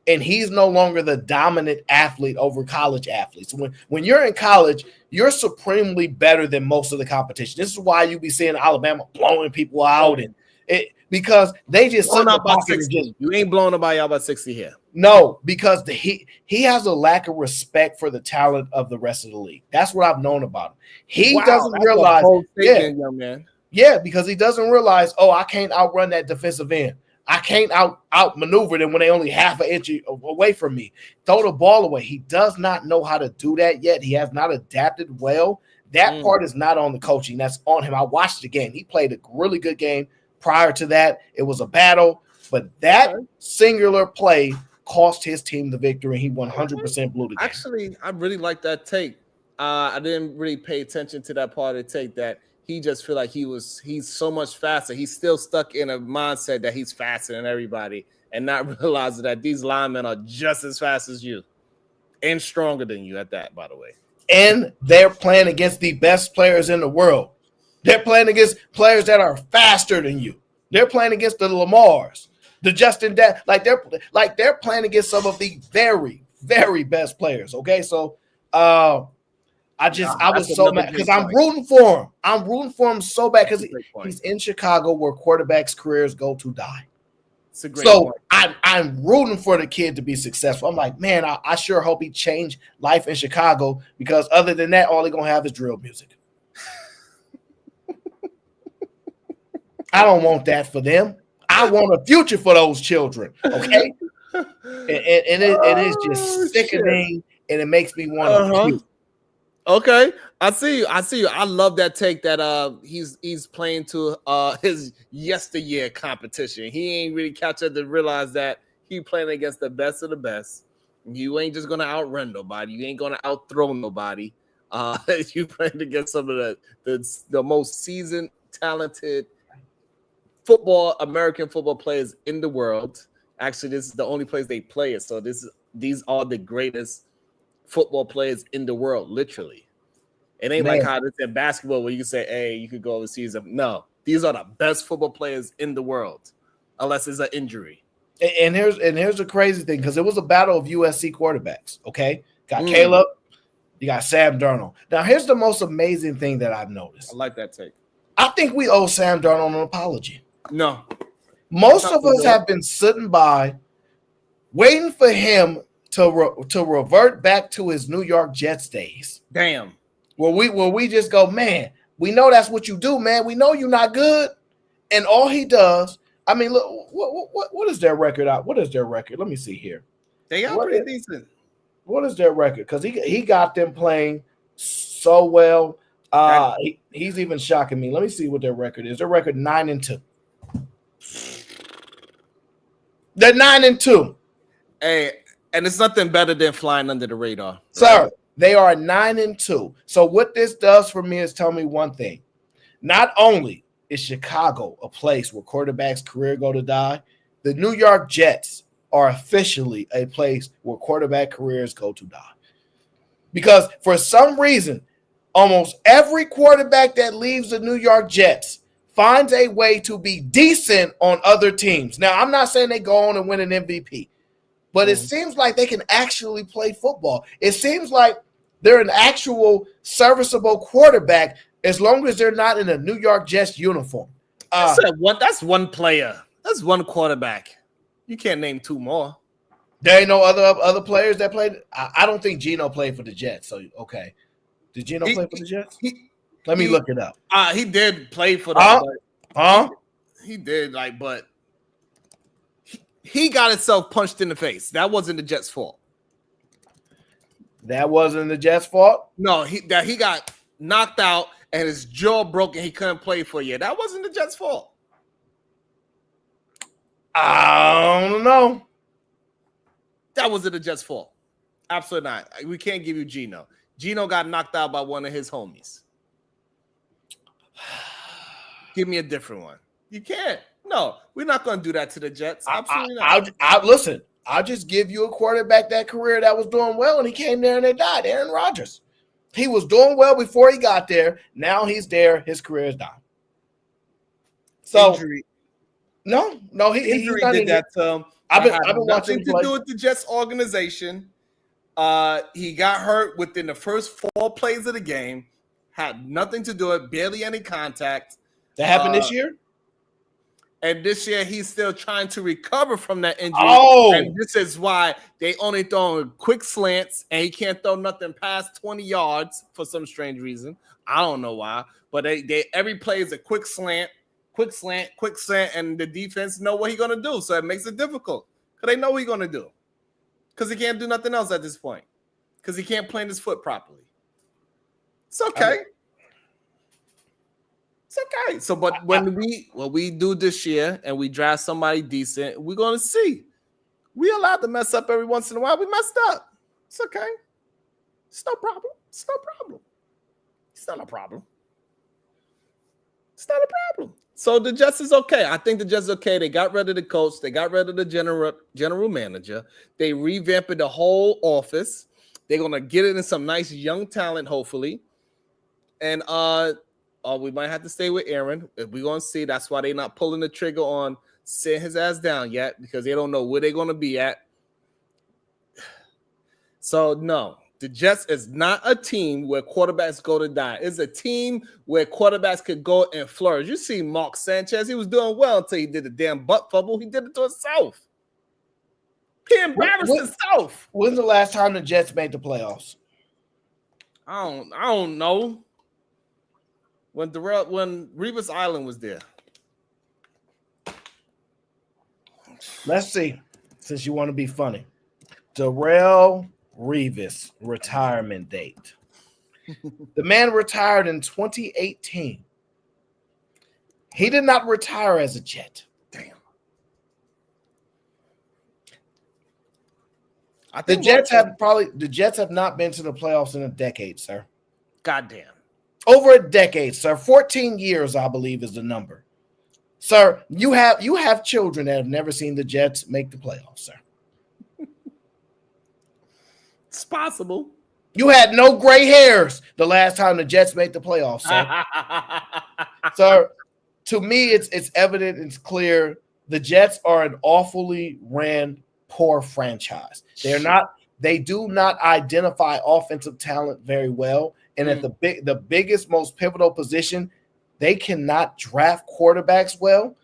And he's no longer the dominant athlete over college athletes. When you're in college, you're supremely better than most of the competition. This is why you be seeing Alabama blowing people out because they just blown out by 60. You ain't blowing nobody out by 60 here. No, because he has a lack of respect for the talent of the rest of the league. That's what I've known about him. He doesn't realize, young man. Yeah, because he doesn't realize, I can't outrun that defensive end. I can't outmaneuver them when they only half an inch away from me. Throw the ball away. He does not know how to do that yet. He has not adapted well. That part is not on the coaching. That's on him. I watched the game. He played a really good game. Prior to that, it was a battle. But that singular play cost his team the victory. He 100% blew the game. Actually, I really like that take. I didn't really pay attention to that part of the take that he just feel like he's so much faster. He's still stuck in a mindset that he's faster than everybody and not realizing that these linemen are just as fast as you and stronger than you at that, by the way. And they're playing against the best players in the world. They're playing against players that are faster than you. They're playing against the Lamars, the Justin they're playing against some of the very, very best players. Okay, so I was so mad because I'm rooting for him. I'm rooting for him so bad because he's in Chicago where quarterbacks' careers go to die. It's a great point. I'm rooting for the kid to be successful. I'm like, man, I sure hope he changed life in Chicago because other than that, all he's gonna have is drill music. I don't want that for them. I want a future for those children. Okay, and it is just sickening, and it makes me want to puke. Okay, I see you. I love that take that he's playing to his yesteryear competition. He ain't really catch up to realize that he playing against the best of the best. You ain't just gonna outrun nobody. You ain't gonna outthrow nobody. You playing against some of the most seasoned, talented American football players in the world. Actually, this is the only place they play it. So these are the greatest football players in the world, literally. It ain't like how it's in basketball where you can say, hey, you could go overseas. No, these are the best football players in the world, unless it's an injury. And here's the crazy thing, because it was a battle of USC quarterbacks. Okay, got Caleb, you got Sam Darnold. Now, here's the most amazing thing that I've noticed. I like that take. I think we owe Sam Darnold an apology. No, most of us have been sitting by, waiting for him to revert back to his New York Jets days. Damn. Where we just go, man, we know that's what you do, man. We know you're not good. And all he does, I mean, look, what is their record out? What is their record? Let me see here. They are pretty decent. What is their record? Because he got them playing so well. He's even shocking me. Let me see what their record is. Their record 9-2. They're 9-2. Hey, and it's nothing better than flying under the radar. Sir, they are 9-2. So what this does for me is tell me one thing. Not only is Chicago a place where quarterbacks' career go to die, the New York Jets are officially a place where quarterback careers go to die. Because for some reason, almost every quarterback that leaves the New York Jets finds a way to be decent on other teams. Now, I'm not saying they go on and win an MVP, but it seems like they can actually play football. It seems like they're an actual serviceable quarterback as long as they're not in a New York Jets uniform. That's one player. That's one quarterback. You can't name two more. There ain't no other players that played. I don't think Geno played for the Jets. So, okay. Did Geno play for the Jets? Let me look it up. He did play for the He did, but he got himself punched in the face. That wasn't the Jets' fault. That wasn't the Jets' fault? No, he got knocked out and his jaw broke and he couldn't play for you. That wasn't the Jets' fault. I don't know. That wasn't the Jets' fault. Absolutely not. We can't give you Geno. Geno got knocked out by one of his homies. Give me a different one. You can't. No, we're not going to do that to the Jets. Absolutely not. Listen, I'll just give you a quarterback that career that was doing well, and he came there and they died. Aaron Rodgers. He was doing well before he got there. Now he's there. His career is done. So, injury. No, injury did that to him. I've been watching him play. Nothing to do with the Jets organization. He got hurt within the first 4 plays of the game. Had nothing to do with it. Barely any contact. That happened this year? And this year, he's still trying to recover from that injury. Oh. And this is why they only throw quick slants, and he can't throw nothing past 20 yards for some strange reason. I don't know why. But they every play is a quick slant, and the defense know what he's going to do. So it makes it difficult because they know what he's going to do. Because he can't do nothing else at this point. Because he can't plant his foot properly. It's okay. It's okay. So, but when we do this year and we draft somebody decent, we're going to see. We allowed to mess up every once in a while. We messed up. It's okay. It's no problem. It's no problem. It's not a problem. It's not a problem. So the Jets is okay. I think the Jets is okay. They got rid of the coach. They got rid of the general manager. They revamped the whole office. They're gonna get it in some nice young talent, hopefully. And we might have to stay with Aaron. We're gonna see. That's why they're not pulling the trigger on sitting his ass down yet, because they don't know where they're gonna be at. So no, the Jets is not a team where quarterbacks go to die. It's a team where quarterbacks could go and flourish. You see Mark Sanchez, he was doing well until he did the damn butt fumble. He did it to himself. He embarrassed himself. When's the last time the Jets made the playoffs? I don't know. When Revis Island was there. Let's see, since you want to be funny. Darrelle Revis retirement date. The man retired in 2018. He did not retire as a Jet. Damn. The Jets have not been to the playoffs in a decade, sir. Goddamn. Over a decade, sir. 14 years, I believe, is the number. Sir, you have children that have never seen the Jets make the playoffs, sir. It's possible. You had no gray hairs the last time the Jets made the playoffs, sir. Sir, to me, it's evident, it's clear. The Jets are an awfully ran, poor franchise. They do not identify offensive talent very well. And at the biggest, most pivotal position, they cannot draft quarterbacks well.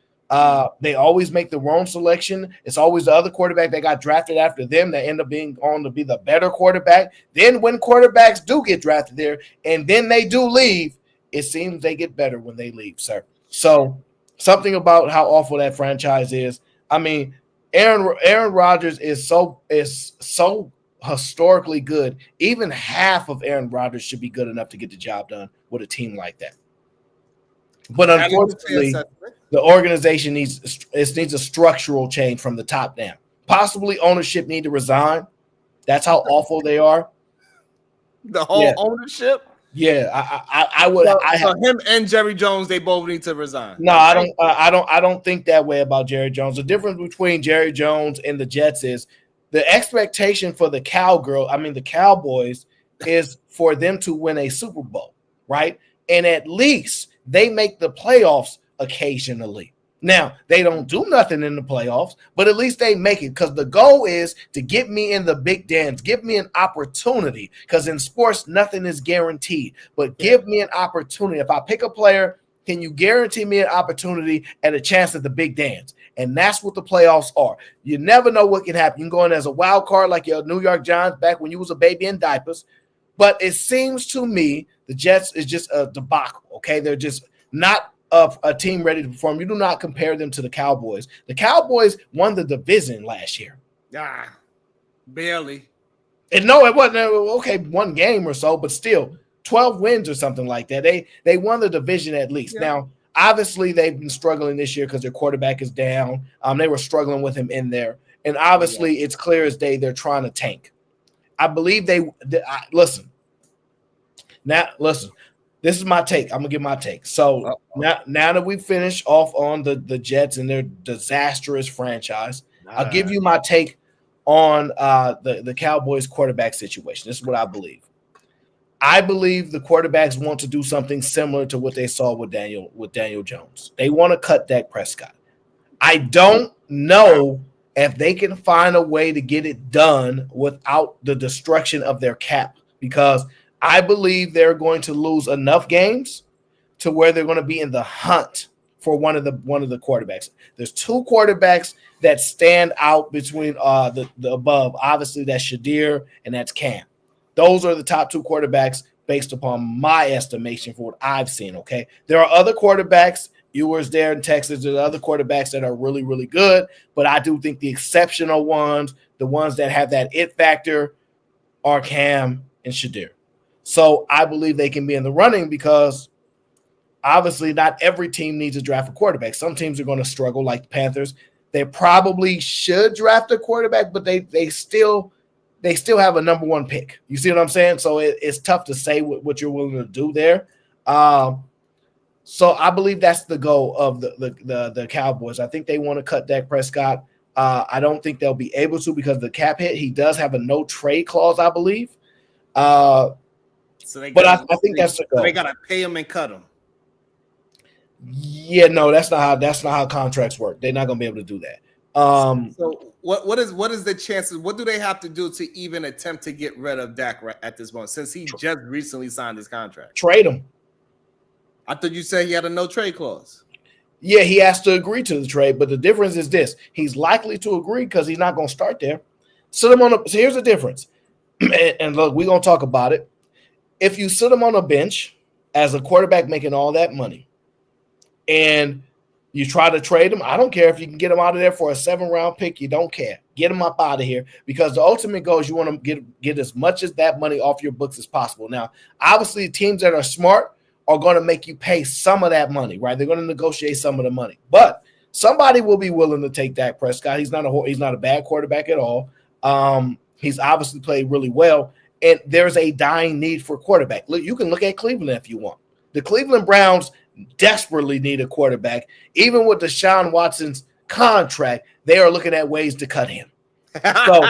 They always make the wrong selection. It's always the other quarterback that got drafted after them that end up being on to be the better quarterback. Then when quarterbacks do get drafted there and then they do leave, it seems they get better when they leave, sir. So something about how awful that franchise is. I mean, Aaron Rodgers is so historically good. Even half of Aaron Rodgers should be good enough to get the job done with a team like that. But unfortunately, the organization needs a structural change from the top down. Possibly ownership need to resign. That's how awful they are. The whole ownership? Yeah, I would. So him and Jerry Jones, they both need to resign. No, I don't think that way about Jerry Jones. The difference between Jerry Jones and the Jets is the expectation for the Cowboys is for them to win a Super Bowl, right? And at least they make the playoffs occasionally. Now, they don't do nothing in the playoffs, but at least they make it, because the goal is to get me in the big dance, give me an opportunity, because in sports, nothing is guaranteed, but give me an opportunity. If I pick a player, can you guarantee me an opportunity and a chance at the big dance? And that's what the playoffs are. You never know what can happen. You can go in as a wild card like your New York Giants back when you was a baby in diapers, but it seems to me the Jets is just a debacle, okay? They're just not a team ready to perform. You do not compare them to the Cowboys. The Cowboys won the division last year. Barely. And no, it wasn't okay, one game or so, but still 12 wins or something like that. They won the division at least. Yeah. Now, obviously, they've been struggling this year because their quarterback is down. They were struggling with him in there. And obviously, it's clear as day they're trying to tank. I believe listen. This is my take. I'm going to give my take. So now that we finish off on the Jets and their disastrous franchise, I'll give you my take on the Cowboys quarterback situation. This is what I believe. I believe the quarterbacks want to do something similar to what they saw with Daniel Jones. They want to cut Dak Prescott. I don't know if they can find a way to get it done without the destruction of their cap, because I believe they're going to lose enough games to where they're going to be in the hunt for one of the quarterbacks. There's two quarterbacks that stand out between the above. Obviously, that's Shadir and that's Cam. Those are the top two quarterbacks based upon my estimation for what I've seen, okay? There are other quarterbacks. Ewers there in Texas. There are other quarterbacks that are really, really good, but I do think the exceptional ones, the ones that have that it factor, are Cam and Shadir. So I believe they can be in the running because obviously not every team needs to draft a quarterback. Some teams are going to struggle, like the Panthers. They probably should draft a quarterback, but they still they still have a number one pick. You see what I'm saying? So it's tough to say what you're willing to do there. So I believe that's the goal of the Cowboys. I think they want to cut Dak Prescott. I don't think they'll be able to because of the cap hit. He does have a no trade clause, I believe. I think that's the goal. They gotta pay him and cut him. Yeah, no, that's not how contracts work. They're not gonna be able to do that. So what is the chances? What do they have to do to even attempt to get rid of Dak at this moment? Since he just recently signed his contract, trade him. I thought you said he had a no trade clause. Yeah, he has to agree to the trade, but the difference is this: he's likely to agree because he's not going to start there. Sit him on a. So here's the difference, and look, we're going to talk about it. If you sit him on a bench as a quarterback making all that money, and you try to trade him, I don't care if you can get him out of there for a 7th-round pick. You don't care. Get him up out of here because the ultimate goal is you want to get as much as that money off your books as possible. Now, obviously, teams that are smart are going to make you pay some of that money, right? They're going to negotiate some of the money, but somebody will be willing to take Dak Prescott. He's not a bad quarterback at all. He's obviously played really well, and there's a dying need for quarterback. Look, you can look at Cleveland if you want. The Cleveland Browns desperately need a quarterback. Even with Deshaun Watson's contract, they are looking at ways to cut him. So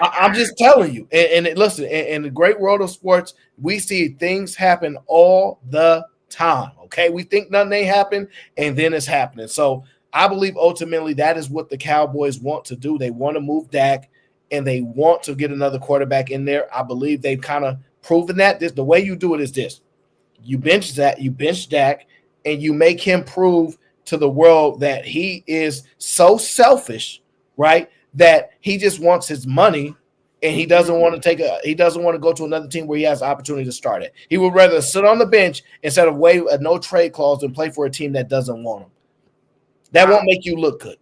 I'm just telling you. And listen, in the great world of sports, we see things happen all the time. Okay, we think nothing ain't happen, and then it's happening. So I believe ultimately that is what the Cowboys want to do. They want to move Dak, and they want to get another quarterback in there. I believe they've kind of proven that. The way you do it is this: you bench Dak, and you make him prove to the world that he is so selfish, right? That he just wants his money and he doesn't want to go to another team where he has the opportunity to start it. He would rather sit on the bench instead of waive a no trade clause and play for a team that doesn't want him. That won't make you look good.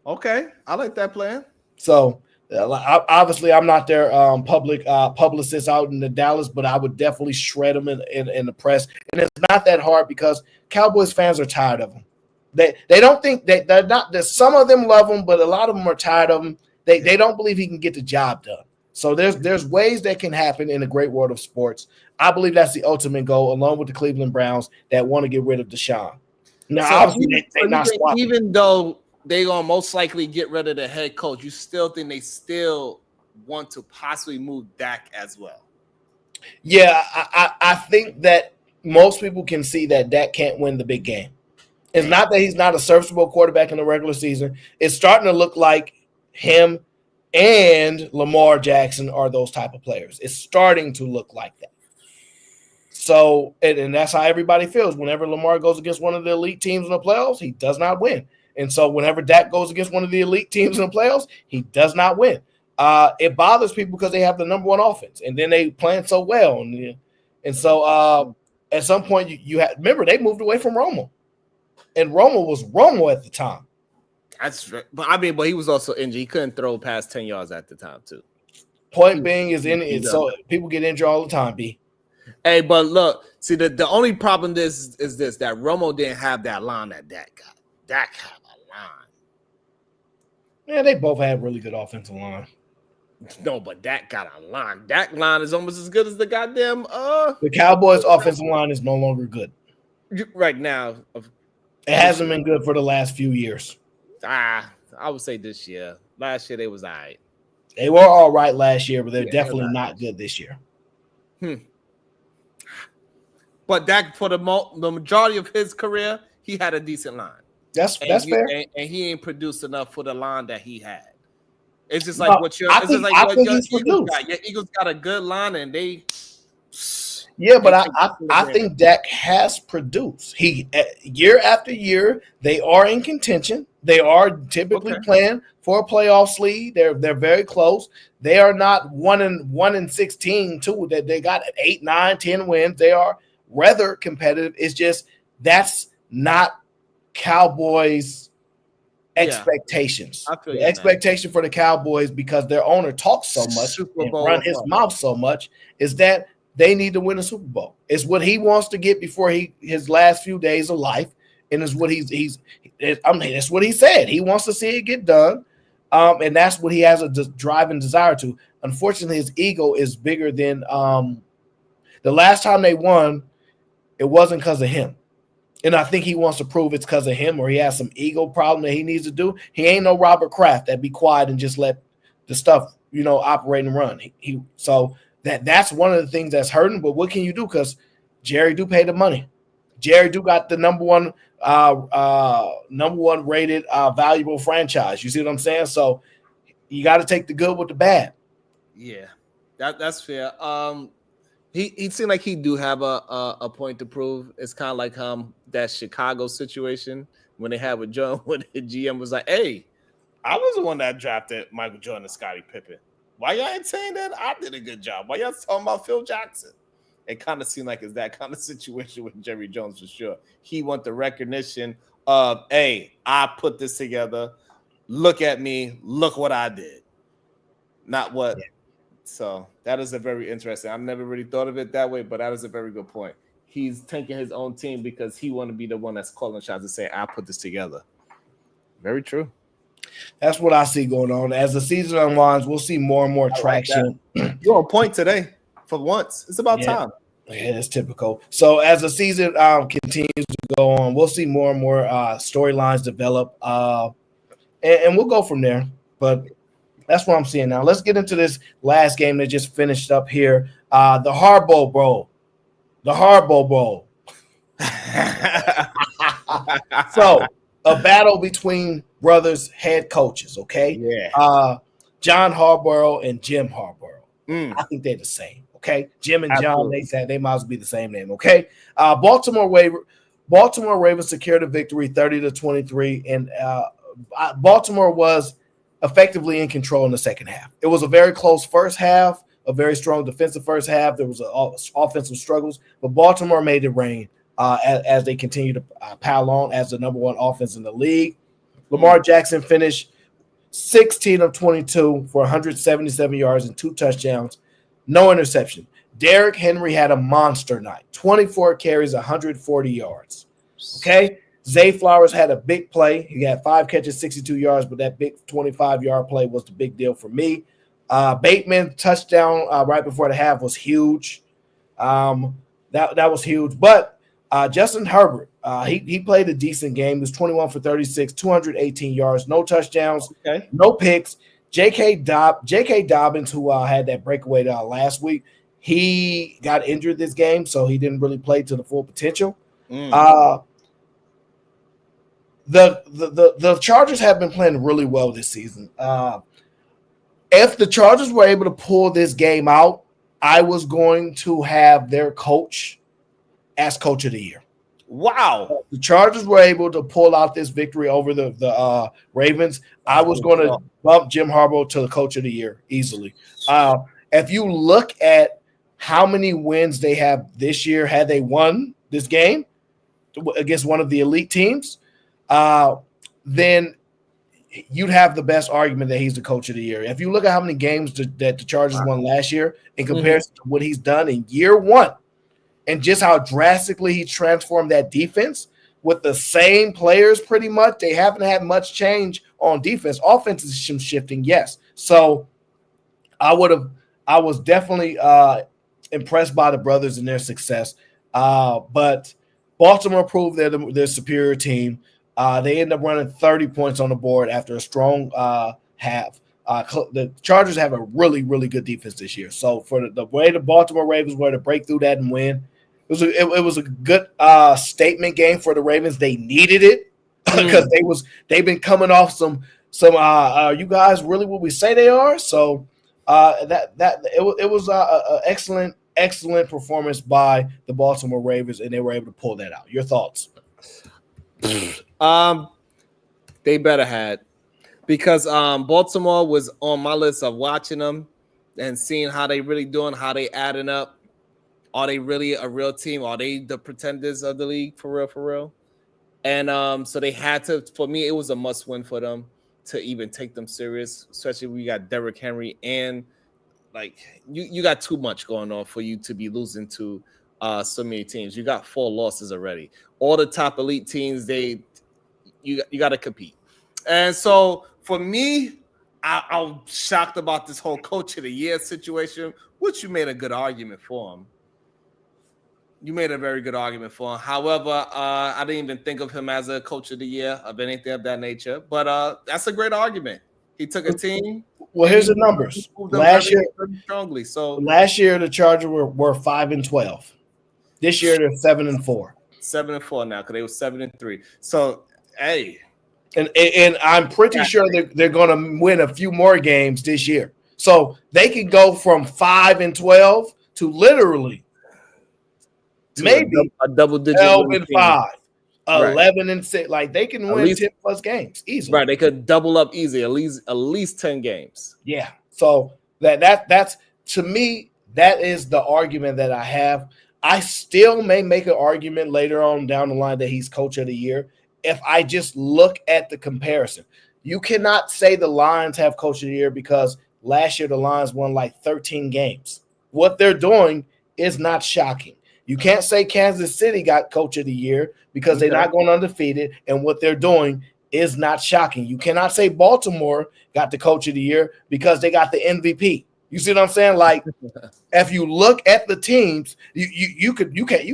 Okay, I like that plan. So obviously, I'm not their publicist out in the Dallas, but I would definitely shred them in the press. And it's not that hard because Cowboys fans are tired of them. They don't think they're not. That some of them love him, but a lot of them are tired of him. They don't believe he can get the job done. So there's ways that can happen in the great world of sports. I believe that's the ultimate goal, along with the Cleveland Browns that want to get rid of Deshaun. Now, so obviously, they're not swapping. Even though they're gonna most likely get rid of the head coach, you still think they still want to possibly move Dak as well? Yeah, I think that most people can see that Dak can't win the big game. It's not that he's not a serviceable quarterback in the regular season. It's starting to look like him and Lamar Jackson are those type of players. It's starting to look like that. So, and that's how everybody feels. Whenever Lamar goes against one of the elite teams in the playoffs, he does not win. And so whenever Dak goes against one of the elite teams in the playoffs, he does not win. It bothers people because they have the number one offense, and then they playing so well. And so at some point, you had remember they moved away from Romo. And Romo was Romo at the time. That's right. But he was also injured. He couldn't throw past 10 yards at the time, too. Point being is in it. So people get injured all the time, B. Hey, but look, see, the only problem is this, that Romo didn't have that line that Dak got. Dak had a line. Yeah, they both had really good offensive line. No, but Dak got a line. Dak line is almost as good as the goddamn the Cowboys' offensive line is no longer good. Right now. It hasn't been good for the last few years. I would say this year. Last year they was all right. They were all right last year, but they're definitely not good this year. But Dak, for the majority of his career, he had a decent line. That's fair. And he ain't produced enough for the line that he had. It's just like what your Eagles got. Your Eagles got a good line, and they. Yeah, but I think Dak has produced. He year after year, they are in contention. They are typically playing for a playoff lead. They're very close. They are not 1-16 too. That they got 8, 9, 10 wins. They are rather competitive. It's just that's not Cowboys' expectations. The expectation for the Cowboys, because their owner talks so much and run his mouth so much, is that they need to win a Super Bowl. It's what he wants to get before his last few days of life, and it's what that's what he said. He wants to see it get done. And that's what he has a drive and desire to. Unfortunately, his ego is bigger than the last time they won. It wasn't because of him. And I think he wants to prove it's because of him, or he has some ego problem that he needs to do. He ain't no Robert Kraft that be quiet and just let the stuff, operate and run. So that's one of the things that's hurting. But what can you do? Because Jerry do pay the money. Jerry do got the number one rated valuable franchise. You see what I'm saying? So you got to take the good with the bad. Yeah, that's fair. He seemed like he do have a point to prove. It's kind of like that Chicago situation when they have a John when the GM was like, "Hey, I was the one that drafted Michael Jordan and Scottie Pippen. Why y'all ain't saying that I did a good job? Why y'all talking about Phil Jackson?" It kind of seemed like it's that kind of situation with Jerry Jones for sure. He want the recognition of, "Hey, I put this together. Look at me. Look what I did." Not what. Yeah. So that is a very interesting. I've never really thought of it that way, but that is a very good point. He's tanking his own team because he want to be the one that's calling shots and saying, "I put this together." Very true. That's what I see going on. As the season unwinds, we'll see more and more traction. Like you're on point today for once. It's about time. Yeah, it's typical. So as the season continues to go on, we'll see more and more storylines develop, and we'll go from there. But that's what I'm seeing now. Let's get into this last game that just finished up here. The Harbaugh Bowl. The Harbaugh Bowl. So a battle between brothers head coaches, okay? Yeah. John Harbaugh and Jim Harbaugh. I think they're the same, okay? Jim and John, they said they might as well be the same name, okay? Baltimore Ravens secured a victory 30-23, and Baltimore was effectively in control in the second half. It was a very close first half, a very strong defensive first half. There was offensive struggles, but Baltimore made it rain as they continue to pile on as the number one offense in the league. Lamar Jackson finished 16 of 22 for 177 yards and 2 touchdowns, no interception. Derrick Henry had a monster night, 24 carries, 140 yards. Okay? Zay Flowers had a big play. He had 5 catches, 62 yards, but that big 25-yard play was the big deal for me. Bateman touchdown right before the half was huge. That was huge. But Justin Herbert, he played a decent game. He was 21 for 36, 218 yards, no touchdowns, no picks. J.K. Dobbins, who had that breakaway last week, he got injured this game, so he didn't really play to the full potential. The Chargers have been playing really well this season. If the Chargers were able to pull this game out, I was going to have their coach as coach of the year. Wow. The Chargers were able to pull out this victory over the Ravens. I was going to bump Jim Harbaugh to the coach of the year easily. If you look at how many wins they have this year, had they won this game against one of the elite teams, then you'd have the best argument that he's the coach of the year. If you look at how many games that the Chargers won last year in comparison to what he's done in year one, and just how drastically he transformed that defense with the same players pretty much, they haven't had much change on defense. Offense is some shifting, yes. So I was definitely impressed by the brothers and their success. But Baltimore proved they're superior team. They end up running 30 points on the board after a strong half. The Chargers have a really, really good defense this year. So for the way the Baltimore Ravens were to break through that and win, it was a good statement game for the Ravens. They needed it because they've been coming off some you guys really what we say they are. So it was an excellent performance by the Baltimore Ravens, and they were able to pull that out. Your thoughts? They better had, because Baltimore was on my list of watching them and seeing how they really doing, how they adding up. Are they really a real team? Are they the pretenders of the league for real? And so they had to. For me, it was a must win for them to even take them serious. Especially we got Derrick Henry, and like you got too much going on for you to be losing to so many teams. You got 4 losses already. All the top elite teams, you got to compete. And so for me, I'm shocked about this whole coach of the year situation, which you made a good argument for him. You made a very good argument for him. However, I didn't even think of him as a coach of the year of anything of that nature. But that's a great argument. He took a team. Well, here's the numbers. Last year, strongly. So last year the Chargers were 5-12. This year they're 7-4. 7-4 now because they were 7-3. So hey, and I'm pretty sure they're going to win a few more games this year. So they could go from 5-12 to literally maybe a double digit 12-5, 11-6. Like they can win 10 plus games easily. Right, they could double up easy, at least 10 games. Yeah. So that's to me, that is the argument that I have. I still may make an argument later on down the line that he's coach of the year. If I just look at the comparison, you cannot say the Lions have coach of the year because last year the Lions won like 13 games. What they're doing is not shocking. You can't say Kansas City got coach of the year because they're not going undefeated, and what they're doing is not shocking. You cannot say Baltimore got the coach of the year because they got the MVP. You see what I'm saying? Like, if you look at the teams, you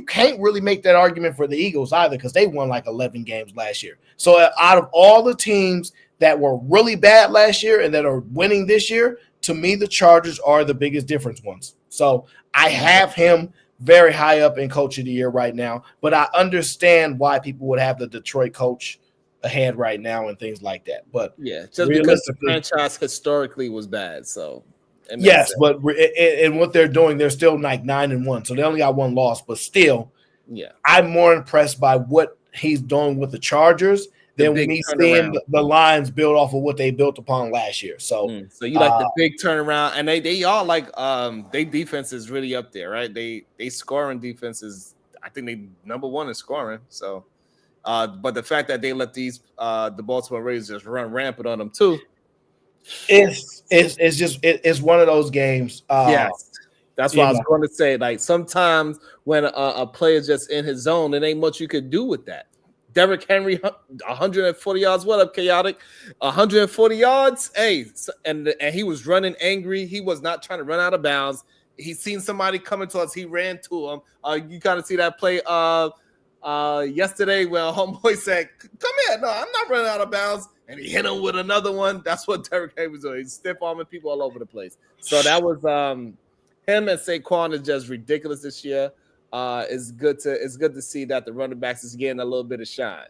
can't really make that argument for the Eagles either because they won like 11 games last year. So out of all the teams that were really bad last year and that are winning this year, to me, the Chargers are the biggest difference ones. So I have him very high up in coach of the year right now, but I understand why people would have the Detroit coach ahead right now and things like that. But yeah, just because the franchise historically was bad. So yes, but and what they're doing, they're still like 9-1, so they only got one loss. But still, yeah, I'm more impressed by what he's doing with the Chargers than me seeing the Lions build off of what they built upon last year. So, so you like the big turnaround, and they all like they defense is really up there, right? They scoring defense is, I think they number one in scoring. So, but the fact that they let these the Baltimore Ravens just run rampant on them too. It's one of those games. Yes, that's what I was going to say. Like sometimes when a player just in his zone, it ain't much you could do with that. Derrick Henry, 140 yards. What up, chaotic? 140 yards. Hey, and he was running angry. He was not trying to run out of bounds. He seen somebody coming to us. He ran to him. You kind of see that play yesterday where homeboy said, "Come here." No, I'm not running out of bounds. And he hit him with another one. That's what Derrick Henry was doing. He's stiff arming people all over the place. So that was him and Saquon is just ridiculous this year. It's good to see that the running backs is getting a little bit of shine.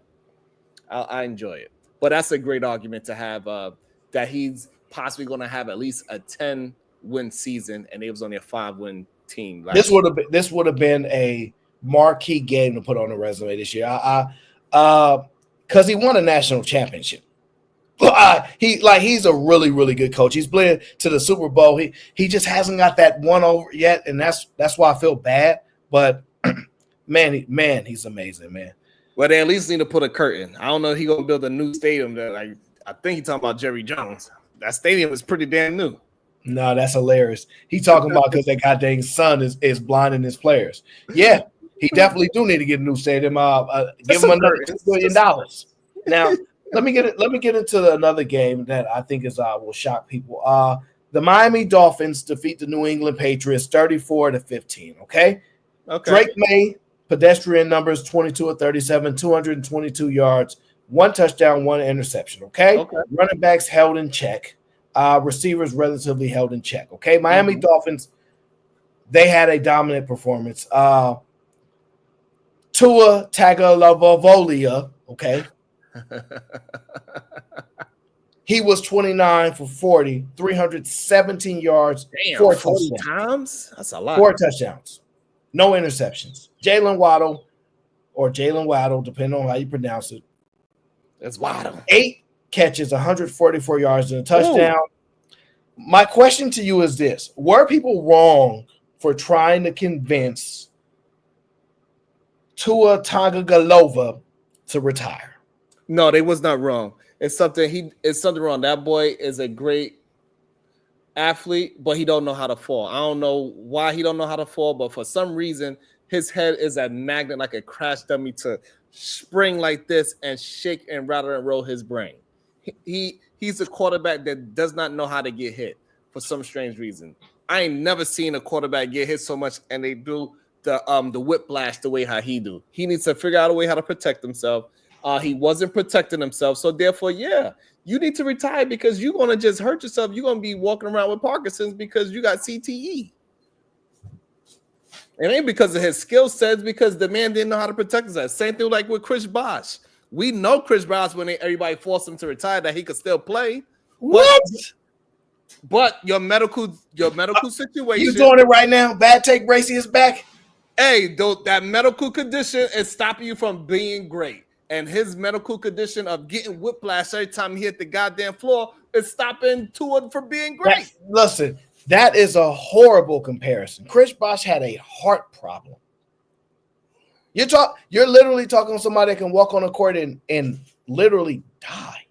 I enjoy it. But that's a great argument to have that he's possibly going to have at least a 10-win season, and it was only a 5-win team. This would have been a marquee game to put on the resume this year. Because he won a national championship. He's a really, really good coach. He's playing to the Super Bowl. He just hasn't got that one over yet, and that's why I feel bad. But man, he's amazing, man. Well, they at least need to put a curtain. I don't know if he's gonna build a new stadium. I think he's talking about Jerry Jones. That stadium is pretty damn new. No, that's hilarious. He talking about because that goddamn sun is blinding his players. Yeah, he definitely do need to get a new stadium. Give him another $2 billion. Now, let me get into another game that I think is will shock people. The Miami Dolphins defeat the New England Patriots 34-15. Okay. Drake May, pedestrian numbers 22 of 37, 222 yards, 1 touchdown, 1 interception. Okay. Running backs held in check. Receivers relatively held in check. Okay. Miami Dolphins, they had a dominant performance. Tua Tagovailoa. Okay. He was 29 for 40, 317 yards, damn, 4 40 touchdowns. Times? That's a lot. 4 touchdowns, no interceptions. Jalen Waddle, depending on how you pronounce it. That's Waddle. 8 catches, 144 yards, and a touchdown. Ooh. My question to you is this: were people wrong for trying to convince Tua Tagovailoa to retire? No, they was not wrong. It's something wrong. That boy is a great athlete, but he don't know how to fall. I don't know why he don't know how to fall, but for some reason, his head is a magnet, like a crash dummy, to spring like this and shake and rattle and roll his brain. He he's a quarterback that does not know how to get hit for some strange reason. I ain't never seen a quarterback get hit so much, and they do the whiplash the way how he do. He needs to figure out a way how to protect himself. He wasn't protecting himself, so therefore, yeah, you need to retire because you're gonna just hurt yourself. You're gonna be walking around with Parkinson's because you got CTE. It ain't because of his skill sets, because the man didn't know how to protect himself. Same thing like with Chris Bosh. We know Chris Bosh when everybody forced him to retire that he could still play. What? But your medical situation. You doing it right now? Bad Take Bracy is back. Hey, that medical condition is stopping you from being great. And his medical condition of getting whiplash every time he hit the goddamn floor is stopping Tua from being great. Listen, that is a horrible comparison. Chris Bosh had a heart problem. You're literally talking to somebody that can walk on a court and literally die.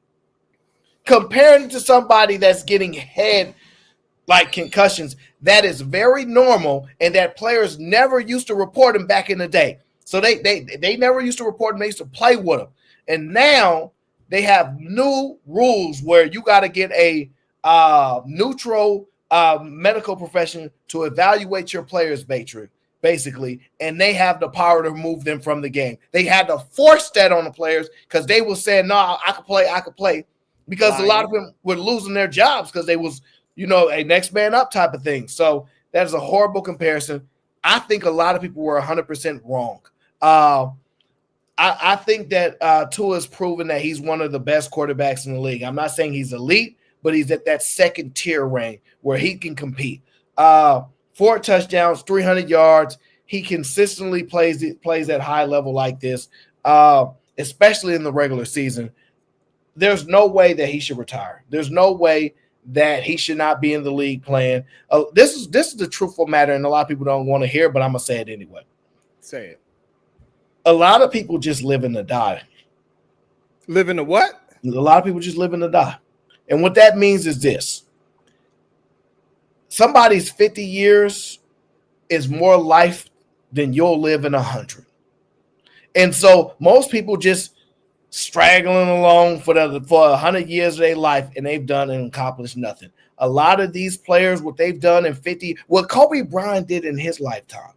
Comparing to somebody that's getting head like concussions, that is very normal, and that players never used to report them back in the day. So they never used to report them. They used to play with them. And now they have new rules where you got to get a neutral medical profession to evaluate your players, basically, and they have the power to remove them from the game. They had to force that on the players because they were saying, no, I could play, because a lot of them were losing their jobs because they was, a next man up type of thing. So that is a horrible comparison. I think a lot of people were 100% wrong. I think that Tua has proven that he's one of the best quarterbacks in the league. I'm not saying he's elite, but he's at that second tier range where he can compete. 4 touchdowns, 300 yards. He consistently plays at high level like this, especially in the regular season. There's no way that he should retire. There's no way that he should not be in the league playing. This is the truthful matter, and a lot of people don't want to hear, but I'm going to say it anyway. Say it. A lot of people just live in to die. Live in to what? A lot of people just live in to die. And what that means is this. Somebody's 50 years is more life than you'll live in 100. And so most people just straggling along for 100 years of their life, and they've done and accomplished nothing. A lot of these players, what they've done in 50, what Kobe Bryant did in his lifetime.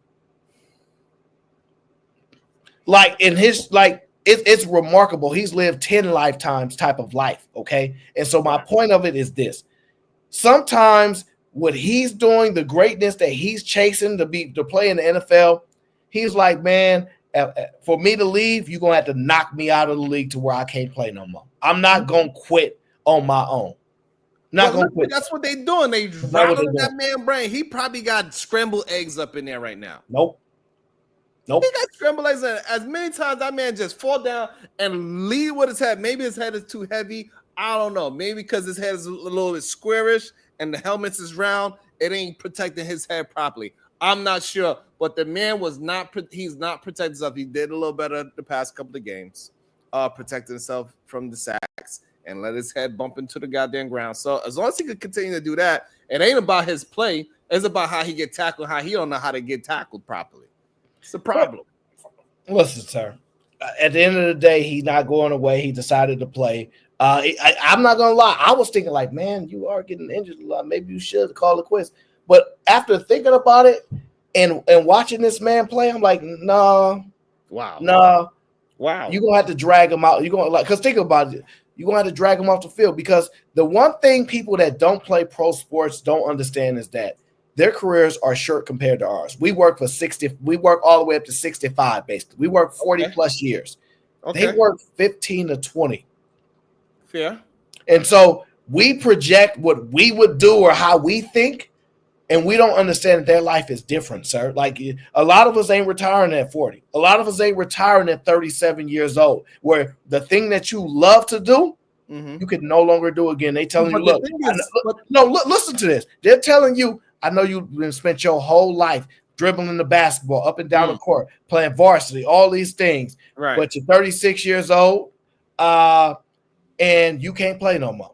It's remarkable. He's lived 10 lifetimes type of life, okay? And so my point of it is this. Sometimes what he's doing, the greatness that he's chasing to play in the NFL, he's like, man, for me to leave, you're going to have to knock me out of the league to where I can't play no more. I'm not going to quit on my own. Not going to quit. That's what they're doing. They rattling that man's brain. He probably got scrambled eggs up in there right now. Nope. He got scrambled eggs as many times that man just fall down and lead with his head. Maybe his head is too heavy. I don't know. Maybe because his head is a little bit squarish and the helmet is round, it ain't protecting his head properly. I'm not sure, but the man he's not protecting himself. He did a little better the past couple of games, protecting himself from the sacks and let his head bump into the goddamn ground. So as long as he could continue to do that, it ain't about his play. It's about how he get tackled, how he don't know how to get tackled properly. It's a problem. Listen, sir, at the end of the day, he's not going away. He decided to play. I'm not going to lie. I was thinking like, man, you are getting injured a lot. Maybe you should call it quits. But after thinking about it and watching this man play, I'm like, nah. Wow. You're going to have to drag him out. You're going to because think about it. You're going to have to drag him off the field because the one thing people that don't play pro sports don't understand is that their careers are short compared to ours. We work for 60. We work all the way up to 65, basically. We work 40 plus years. Okay. They work 15 to 20. Fair. And so we project what we would do or how we think, and we don't understand that their life is different, sir. Like a lot of us ain't retiring at 40. A lot of us ain't retiring at 37 years old, where the thing that you love to do, you can no longer do again. They telling you, look, listen to this. They're telling you, I know you've spent your whole life dribbling the basketball up and down the court, playing varsity, all these things. Right. But you're 36 years old, and you can't play no more.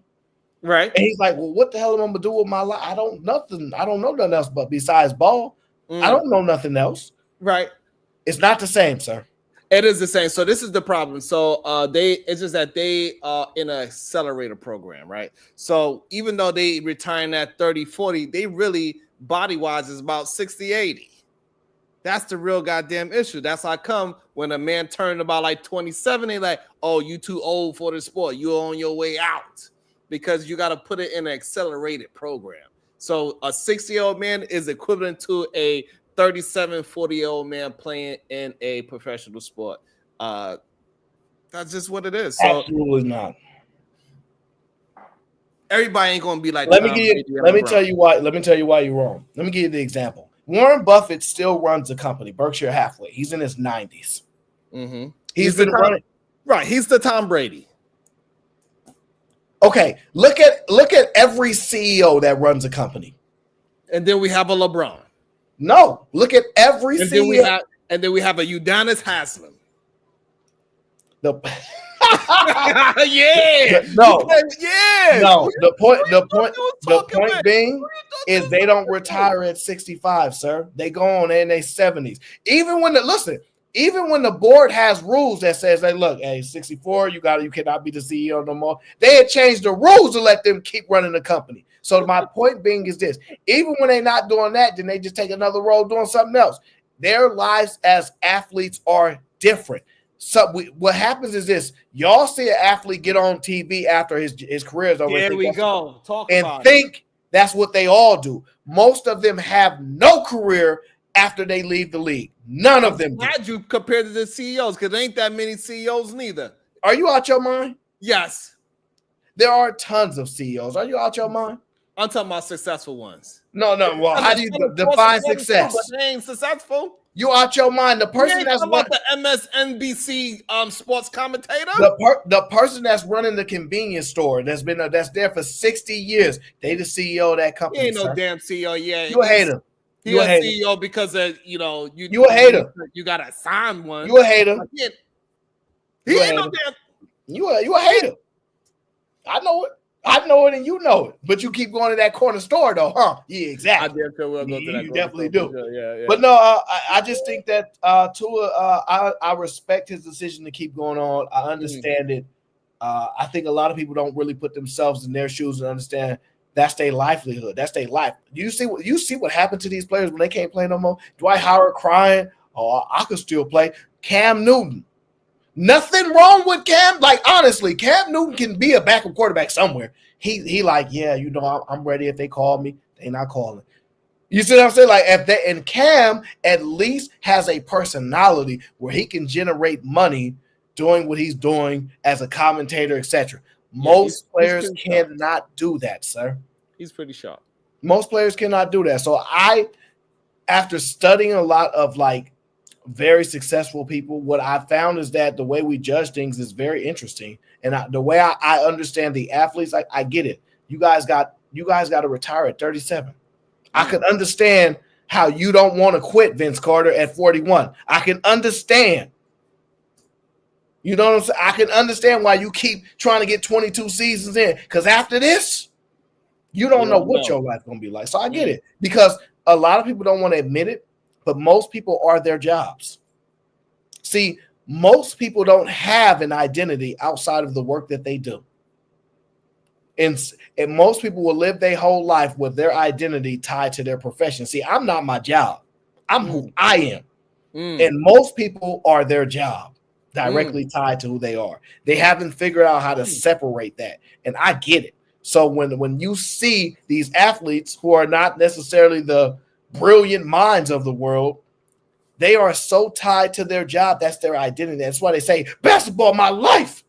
Right. And he's like, well, what the hell am I gonna do with my life? I don't know nothing else but besides ball. I don't know nothing else. Right. It's not the same, sir. It is the same. So this is the problem. So it's just that they are in an accelerator program, right? So even though they retiring at 30, 40, they really body-wise is about 60, 80. That's the real goddamn issue. That's how come when a man turned about like 27, they like, oh, you too old for the sport. You're on your way out because you got to put it in an accelerated program. So a 60-year-old man is equivalent to a 37, 40-year-old man playing in a professional sport. That's just what it is. So absolutely not. Everybody ain't gonna be like. Let me tell you why. Let me tell you why you're wrong. Let me give you the example. Warren Buffett still runs a company, Berkshire Hathaway. He's in his 90s. Mm-hmm. He's been running. Right. He's the Tom Brady. Okay, look at every CEO that runs a company. And then we have a LeBron. No, look at every CEO. And then we have a Udonis Haslem. Yeah. No. Yeah. No. The point being is they don't retire at 65, sir. They go on in their 70s. Even when the board has rules that says, hey, look, hey, 64, you cannot be the CEO no more. They had changed the rules to let them keep running the company. So my point being is this: even when they're not doing that, then they just take another role doing something else. Their lives as athletes are different. So what happens is this: y'all see an athlete get on TV after his career is over. There we go. Talk and about think it. That's what they all do. Most of them have no career after they leave the league. None of them. Glad you compared to the CEOs because there ain't that many CEOs neither. Are you out your mind? Yes. There are tons of CEOs. Are you out your mind? I'm talking about successful ones. No. Well, how do you define success? But they ain't successful. You out your mind. The person that's about the MSNBC sports commentator. The person that's running the convenience store that's there for 60 years. They the CEO of that company. He ain't no damn CEO. Yeah, you a hater. He a CEO because of you a hater. You gotta sign one. You a hater. He ain't no damn. You a hater. I know it. I know it and you know it, but you keep going to that corner store though, huh? Yeah, exactly. I damn sure will go to that. You definitely do. Sure. Yeah. But no, I just think that Tua, I respect his decision to keep going on. I understand it. I think a lot of people don't really put themselves in their shoes and understand that's their livelihood. That's their life. You see what happened to these players when they can't play no more? Dwight Howard crying, oh, I could still play. Cam Newton. Nothing wrong with Cam. Like, honestly, Cam Newton can be a backup quarterback somewhere. He like, yeah, I'm ready if they call me. They not calling. You see what I'm saying? Like, and Cam at least has a personality where he can generate money doing what he's doing as a commentator, etc. Most players cannot do that, sir. He's pretty sharp. Most players cannot do that. So after studying a lot of like very successful people, what I found is that the way we judge things is very interesting. And the way I understand the athletes, I get it. You guys got to retire at 37. I can understand how you don't want to quit, Vince Carter, at 41. I can understand. You know what I'm saying? I can understand why you keep trying to get 22 seasons in, because after this, you don't know what your life's going to be like. So I get it, because a lot of people don't want to admit it, but most people are their jobs. See, most people don't have an identity outside of the work that they do. And most people will live their whole life with their identity tied to their profession. See, I'm not my job. I'm who I am. And most people are their job, directly tied to who they are. They haven't figured out how to separate that. And I get it. So when you see these athletes who are not necessarily the brilliant minds of the world, they are so tied to their job. That's their identity. That's why they say basketball, my life,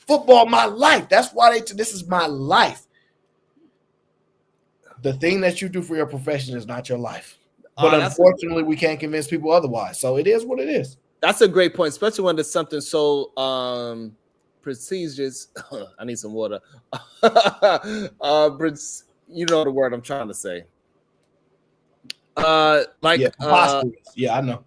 football, my life. That's why this is my life. The thing that you do for your profession is not your life. But unfortunately, we can't convince people otherwise. So it is what it is. That's a great point, especially when there's something so prestigious. I need some water. You know the word I'm trying to say. I know.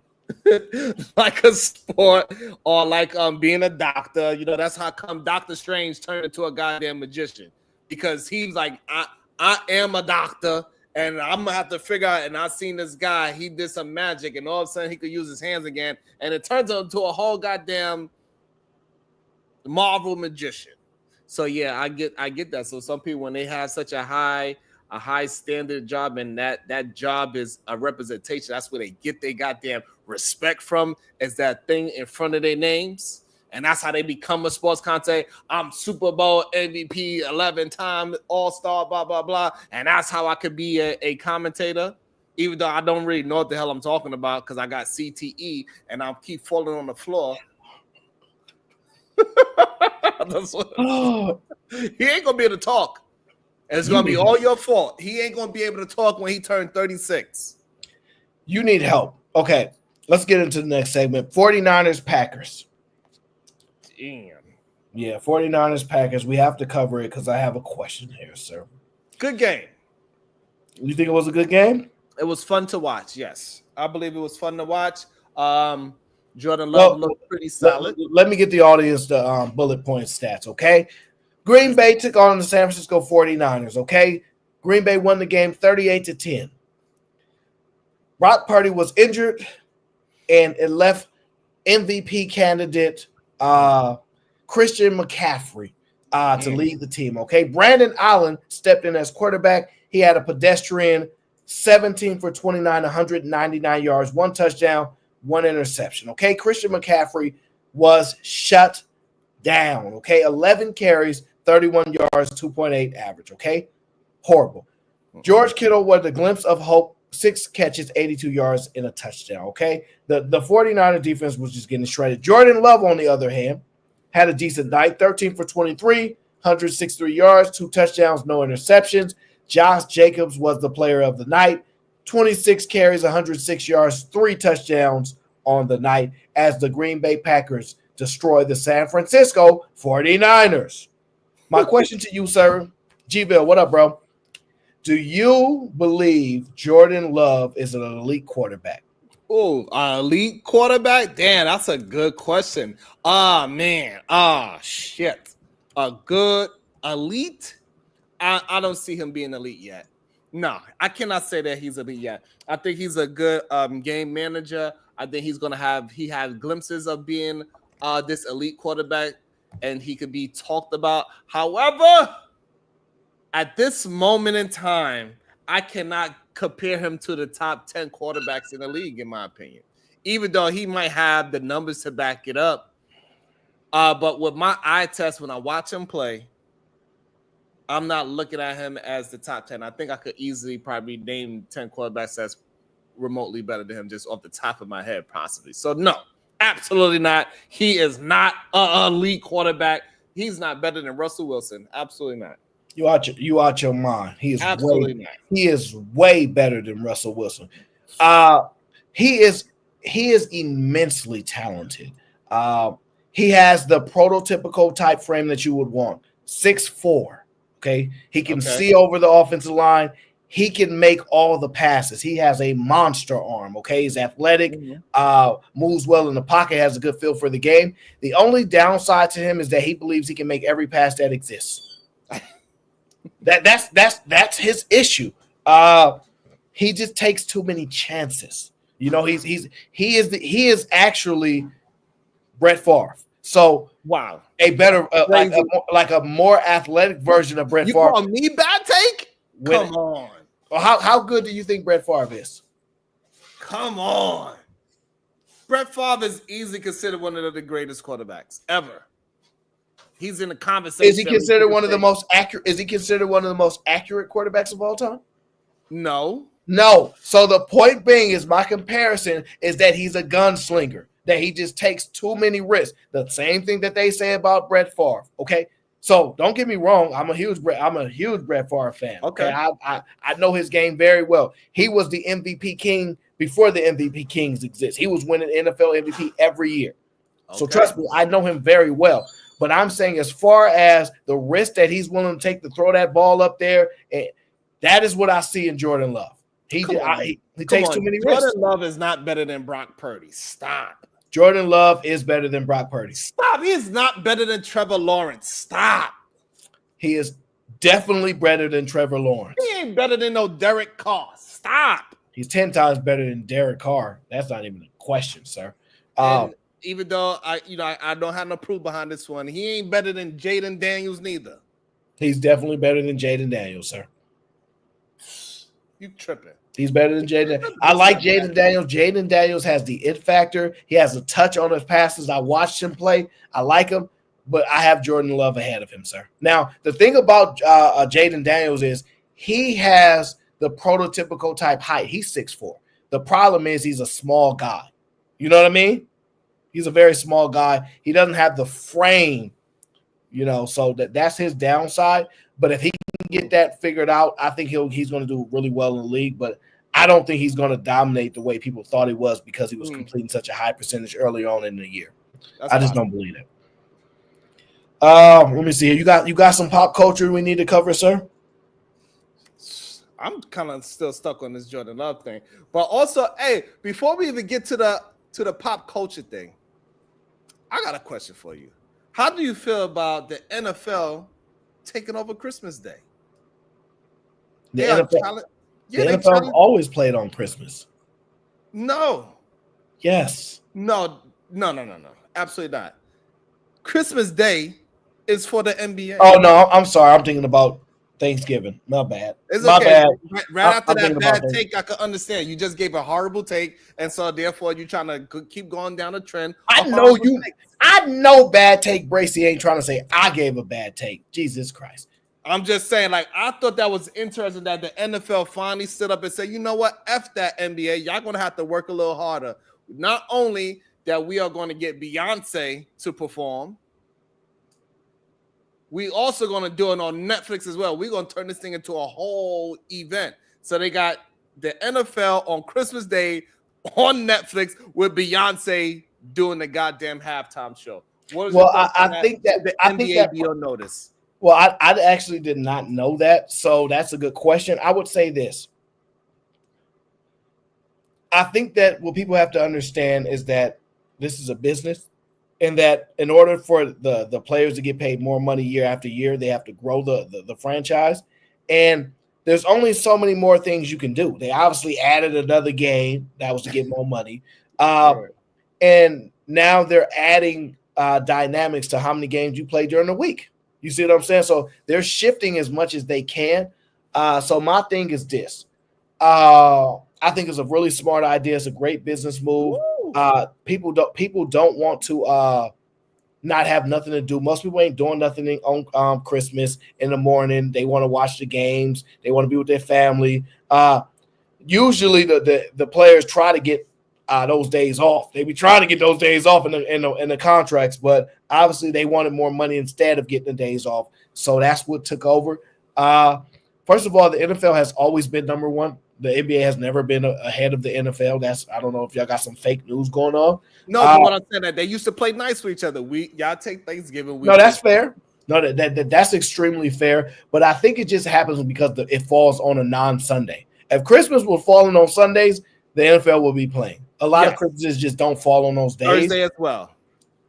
Like a sport, or like being a doctor. That's how come Doctor Strange turned into a goddamn magician, because he's like, I am a doctor And I'm gonna have to figure out. And I seen this guy, he did some magic, and all of a sudden he could use his hands again, and it turns into a whole goddamn Marvel magician. So yeah, I get that. So some people, when they have such a high standard job, and that job is a representation, that's where they get their goddamn respect from, is that thing in front of their names. And that's how they become a sports content. I'm Super Bowl MVP, 11-time All-Star, blah, blah, blah. And that's how I could be a commentator, even though I don't really know what the hell I'm talking about because I got CTE and I'll keep falling on the floor. He ain't going to be able to talk. And it's going to be all your fault. He ain't going to be able to talk when he turned 36. You need help. Okay, let's get into the next segment. 49ers, Packers. Damn. Yeah, 49ers, Packers. We have to cover it because I have a question here, sir. Good game. You think it was a good game? It was fun to watch, yes. I believe it was fun to watch. Jordan Love looked pretty solid. Let me get the audience the bullet point stats, okay? Green Bay took on the San Francisco 49ers, okay? Green Bay won the game 38-10. Brock Purdy was injured, and it left MVP candidate Christian McCaffrey to lead the team, okay? Brandon Allen stepped in as quarterback. He had a pedestrian 17 for 29, 199 yards, 1 touchdown, 1 interception, okay? Christian McCaffrey was shut down, okay? 11 carries, 31 yards, 2.8 average, okay? Horrible. George Kittle was a glimpse of hope, 6 catches, 82 yards, and a touchdown, okay? The 49er defense was just getting shredded. Jordan Love, on the other hand, had a decent night, 13 for 23, 163 yards, 2 touchdowns, no interceptions. Josh Jacobs was the player of the night, 26 carries, 106 yards, 3 touchdowns on the night as the Green Bay Packers destroyed the San Francisco 49ers. My question to you, sir, G-Ville, what up, bro? Do you believe Jordan Love is an elite quarterback? Oh, elite quarterback? Damn, that's a good question. Shit. A good elite? I don't see him being elite yet. No, I cannot say that he's elite yet. I think he's a good game manager. I think he's going to have glimpses of being this elite quarterback, and he could be talked about. However, at this moment in time, I cannot compare him to the top 10 quarterbacks in the league, in my opinion, even though he might have the numbers to back it up. But with my eye test, when I watch him play, I'm not looking at him as the top 10. I think I could easily probably name 10 quarterbacks that's remotely better than him just off the top of my head, possibly. So, no, absolutely not. He is not an elite quarterback. He's not better than Russell Wilson. Absolutely not. You out your mind. He is way better than Russell Wilson. He is immensely talented. He has the prototypical type frame that you would want. 6'4". Okay, he can see over the offensive line. He can make all the passes. He has a monster arm. Okay, he's athletic, moves well in the pocket, has a good feel for the game. The only downside to him is that he believes he can make every pass that exists. That's his issue. He just takes too many chances. You know, he is actually Brett Favre. So wow, a better like a more athletic version of Brett Favre. You call me bad take? Come on. How good do you think Brett Favre is? Come on. Brett Favre is easily considered one of the greatest quarterbacks ever. He's in the conversation. Is he considered one of the most accurate? Is he considered one of the most accurate quarterbacks of all time? No. So the point being is my comparison is that he's a gunslinger, that he just takes too many risks. The same thing that they say about Brett Favre. Okay. So don't get me wrong. I'm a huge Brett Favre fan. Okay. I know his game very well. He was the MVP king before the MVP kings exist. He was winning NFL MVP every year. Okay. So trust me, I know him very well. But I'm saying as far as the risk that he's willing to take to throw that ball up there, that is what I see in Jordan Love. He takes too many risks. Jordan Love is not better than Brock Purdy. Stop. Jordan Love is better than Brock Purdy. Stop. He is not better than Trevor Lawrence. Stop. He is Definitely better than Trevor Lawrence. He ain't better than no Derek Carr. Stop. He's 10 times better than Derek Carr. That's not even a question, sir. And even though I don't have no proof behind this one, he ain't better than Jaden Daniels neither. He's definitely better than Jaden Daniels, sir. You tripping. He's better than Jaden. I like Jaden Daniels. Jaden Daniels has the it factor. He has a touch on his passes. I watched him play. I like him, but I have Jordan Love ahead of him, sir. Now, the thing about Jaden Daniels is he has the prototypical type height. He's 6'4". The problem is he's a small guy. You know what I mean? He's a very small guy. He doesn't have the frame, so that's his downside. But if he can get that figured out, I think he's going to do really well in the league. But I don't think he's going to dominate the way people thought he was because he was completing such a high percentage early on in the year. I just don't believe it. Let me see. You got some pop culture we need to cover, sir? I'm kind of still stuck on this Jordan Love thing. But also, hey, before we even get to the pop culture thing, I got a question for you. How do you feel about the NFL taking over Christmas Day? The NFL always played on Christmas. No. Yes. No. Absolutely not. Christmas Day is for the NBA. Oh, no. I'm sorry. I'm thinking about Thanksgiving. My bad. It's My okay. bad. Right after that bad take, I can understand. You just gave a horrible take, and so therefore you're trying to keep going down the trend. I know bad take. Bracy ain't trying to say I gave a bad take. Jesus Christ. I'm just saying, I thought that was interesting that the NFL finally stood up and said, you know what? F that NBA. Y'all going to have to work a little harder. Not only that we are going to get Beyonce to perform, we also going to do it on Netflix as well. We're going to turn this thing into a whole event. So they got the NFL on Christmas Day on Netflix with Beyonce doing the goddamn halftime show. I think that the NBA be on notice. Well, I actually did not know that, so that's a good question. I would say this. I think that what people have to understand is that this is a business, and that in order for the players to get paid more money year after year, they have to grow the franchise. And there's only so many more things you can do. They obviously added another game. That was to get more money. And now they're adding dynamics to how many games you play during the week. You see what I'm saying? So they're shifting as much as they can. So my thing is this. I think it's a really smart idea. It's a great business move. People don't want to not have nothing to do. Most people ain't doing nothing on Christmas in the morning. They want to watch the games. They want to be with their family. Usually the players try to get those days off. They be trying to get those days off in the contracts, but obviously they wanted more money instead of getting the days off. So that's what took over. First of all, the NFL has always been number one. The NBA has never been ahead of the NFL. I don't know if y'all got some fake news going on. No, but what I'm saying that they used to play nice with each other. Y'all take Thanksgiving. No, that's fair. No, that's extremely fair. But I think it just happens because it falls on a non-Sunday. If Christmas was falling on Sundays, the NFL will be playing. A lot of Christmases just don't fall on those days. Thursday as well.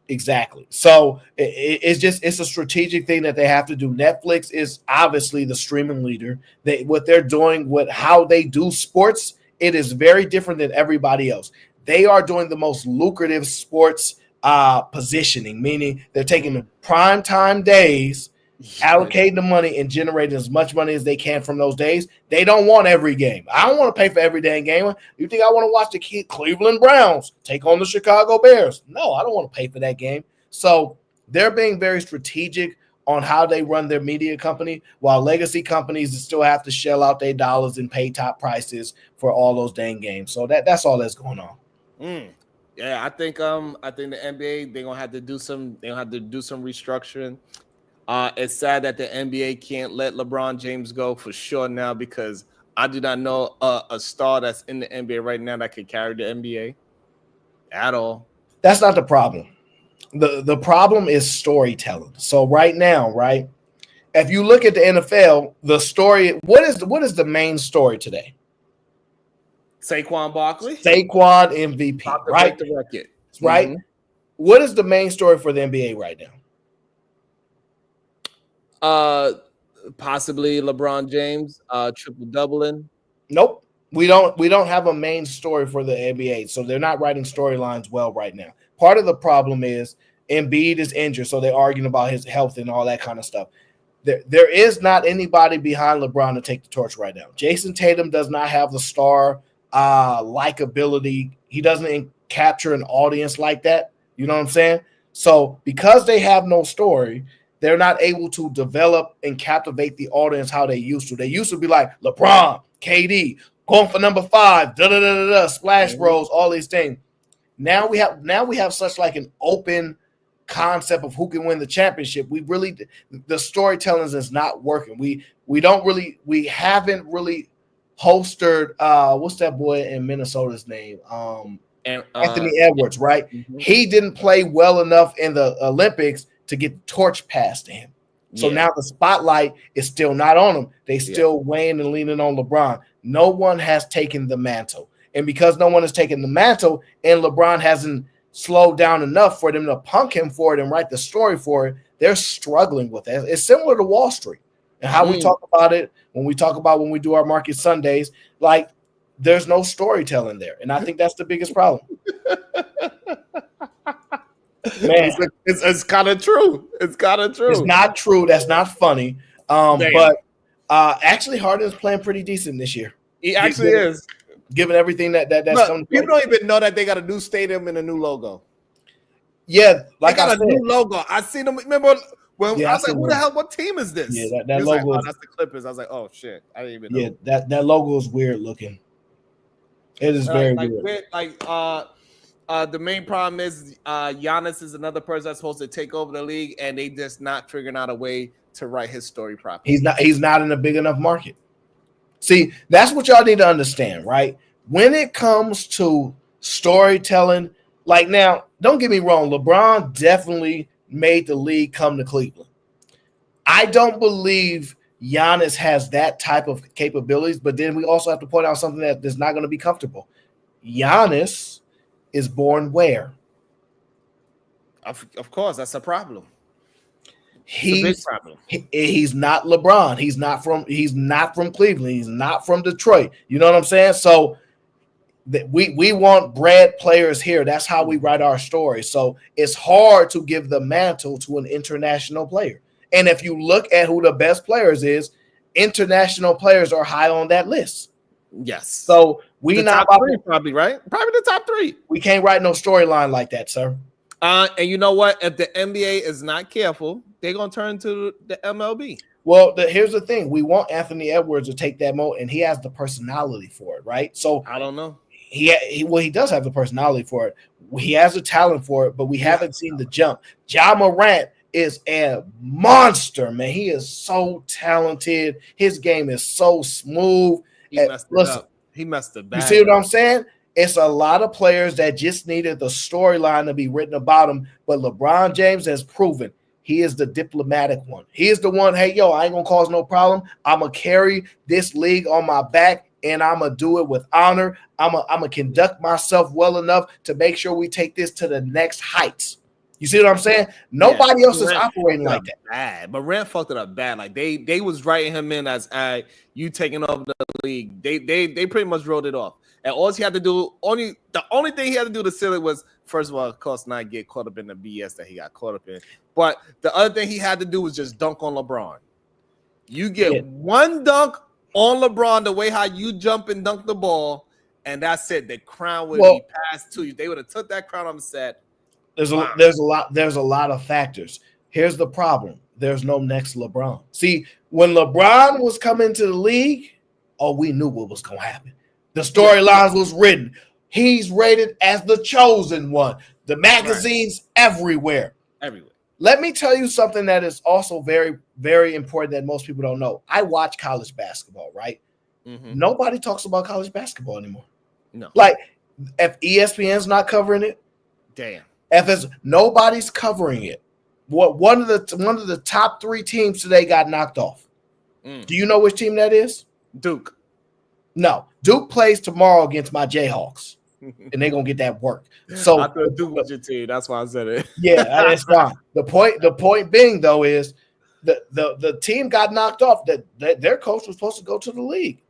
Exactly. So it's a strategic thing that they have to do. Netflix is obviously the streaming leader. What they're doing with how they do sports, it is very different than everybody else. They are doing the most lucrative sports positioning, meaning they're taking the prime time days, allocating the money and generating as much money as they can from those days. They don't want every game. I don't want to pay for every damn game. You think I want to watch the Cleveland Browns take on the Chicago Bears? No, I don't want to pay for that game. So they're being very strategic on how they run their media company, while legacy companies still have to shell out their dollars and pay top prices for all those dang games. So that's all that's going on. Yeah, I think the NBA they're gonna have to do some restructuring. It's sad that the NBA can't let LeBron James go for sure now, because I do not know a star that's in the NBA right now that could carry the NBA at all. That's not the problem. The problem is storytelling. So right now, right, if you look at the NFL, the story, what is the main story today? Saquon Barkley. Saquon MVP, right? Right. Mm-hmm. What is the main story for the NBA right now? Possibly LeBron James, triple doubling. Nope. We don't have a main story for the NBA, so they're not writing storylines well right now. Part of the problem is Embiid is injured, so they're arguing about his health and all that kind of stuff. There is not anybody behind LeBron to take the torch right now. Jason Tatum does not have the star likability. He doesn't capture an audience like that. You know what I'm saying? So because they have no story, they're not able to develop and captivate the audience how they used to. They used to be like LeBron, KD, going for number 5, Splash Bros, all these things. Now we have such like an open concept of who can win the championship. The storytelling is not working. We haven't really holstered what's that boy in Minnesota's name? Anthony Edwards, right? Mm-hmm. He didn't play well enough in the Olympics to get the torch passed to him. So now the spotlight is still not on him. They still weighing and leaning on LeBron. No one has taken the mantle. And because no one has taken the mantle and LeBron hasn't slowed down enough for them to punk him for it and write the story for it, they're struggling with it. It's similar to Wall Street and how we talk about it when we do our Market Sundays. Like, there's no storytelling there. And I think that's the biggest problem. Man, it's kind of true. It's kind of true. It's not true. That's not funny. But actually, Harden's playing pretty decent this year. He actually is. Given everything that's coming. People don't even know that they got a new stadium and a new logo. Yeah, like they got a new logo. I seen them. Remember when I was like, "Who the hell? What team is this?" Yeah, that logo. Like, that's the Clippers. I was like, "Oh shit, I didn't even know." Yeah, that logo is weird looking. It is very weird. The main problem is Giannis is another person that's supposed to take over the league, and they just not figuring out a way to write his story properly. He's not in a big enough market. See, that's what y'all need to understand, right? When it comes to storytelling, like now, don't get me wrong, LeBron definitely made the league come to Cleveland. I don't believe Giannis has that type of capabilities, but then we also have to point out something that is not going to be comfortable. Giannis is born where? Of course, that's a problem. He's not LeBron. He's not from Cleveland. He's not from Detroit. You know what I'm saying? So we want bred players here. That's how we write our story. So it's hard to give the mantle to an international player. And if you look at who the best players is, international players are high on that list. Yes. So we not top 3, probably, right? Probably the top 3. We can't write no storyline like that, sir. And you know what? If the NBA is not careful, they're gonna turn to the MLB. Well, here's the thing: we want Anthony Edwards to take that mold, and he has the personality for it, right? So I don't know. He does have the personality for it. He has the talent for it, but we haven't seen the jump. Ja Morant is a monster, man. He is so talented. His game is so smooth. He messed it up. He messed it bad. You see what I'm saying? It's a lot of players that just needed the storyline to be written about them. But LeBron James has proven he is the diplomatic one. He is the one, hey, yo, I ain't going to cause no problem. I'm going to carry this league on my back, and I'm going to do it with honor. I'm going to conduct myself well enough to make sure we take this to the next heights. You see what I'm saying? Nobody else is operating like that. Bad. But Rand fucked it up bad. Like they was writing him in as you taking over the league. They pretty much wrote it off. And all he had to do, the only thing he had to do to seal it was, first of all, of course, not get caught up in the BS that he got caught up in. But the other thing he had to do was just dunk on LeBron. You get one dunk on LeBron, the way how you jump and dunk the ball, and that's it. The crown would be passed to you. They would have took that crown on the set. There's a lot of factors. Here's the problem. There's no next LeBron. See, when LeBron was coming to the league, we knew what was going to happen. The storylines was written. He's rated as the chosen one. The magazines everywhere. Let me tell you something that is also very, very important that most people don't know. I watch college basketball, right? Mm-hmm. Nobody talks about college basketball anymore. No. Like, if ESPN's not covering it, damn. If nobody's covering it, one of the top 3 teams today got knocked off. Do you know which team that is? Duke. No, Duke plays tomorrow against my Jayhawks, and they're gonna get that work. So I thought Duke was your team. That's why I said it. Yeah, that's fine. The point being though is the team got knocked off. That their coach was supposed to go to the league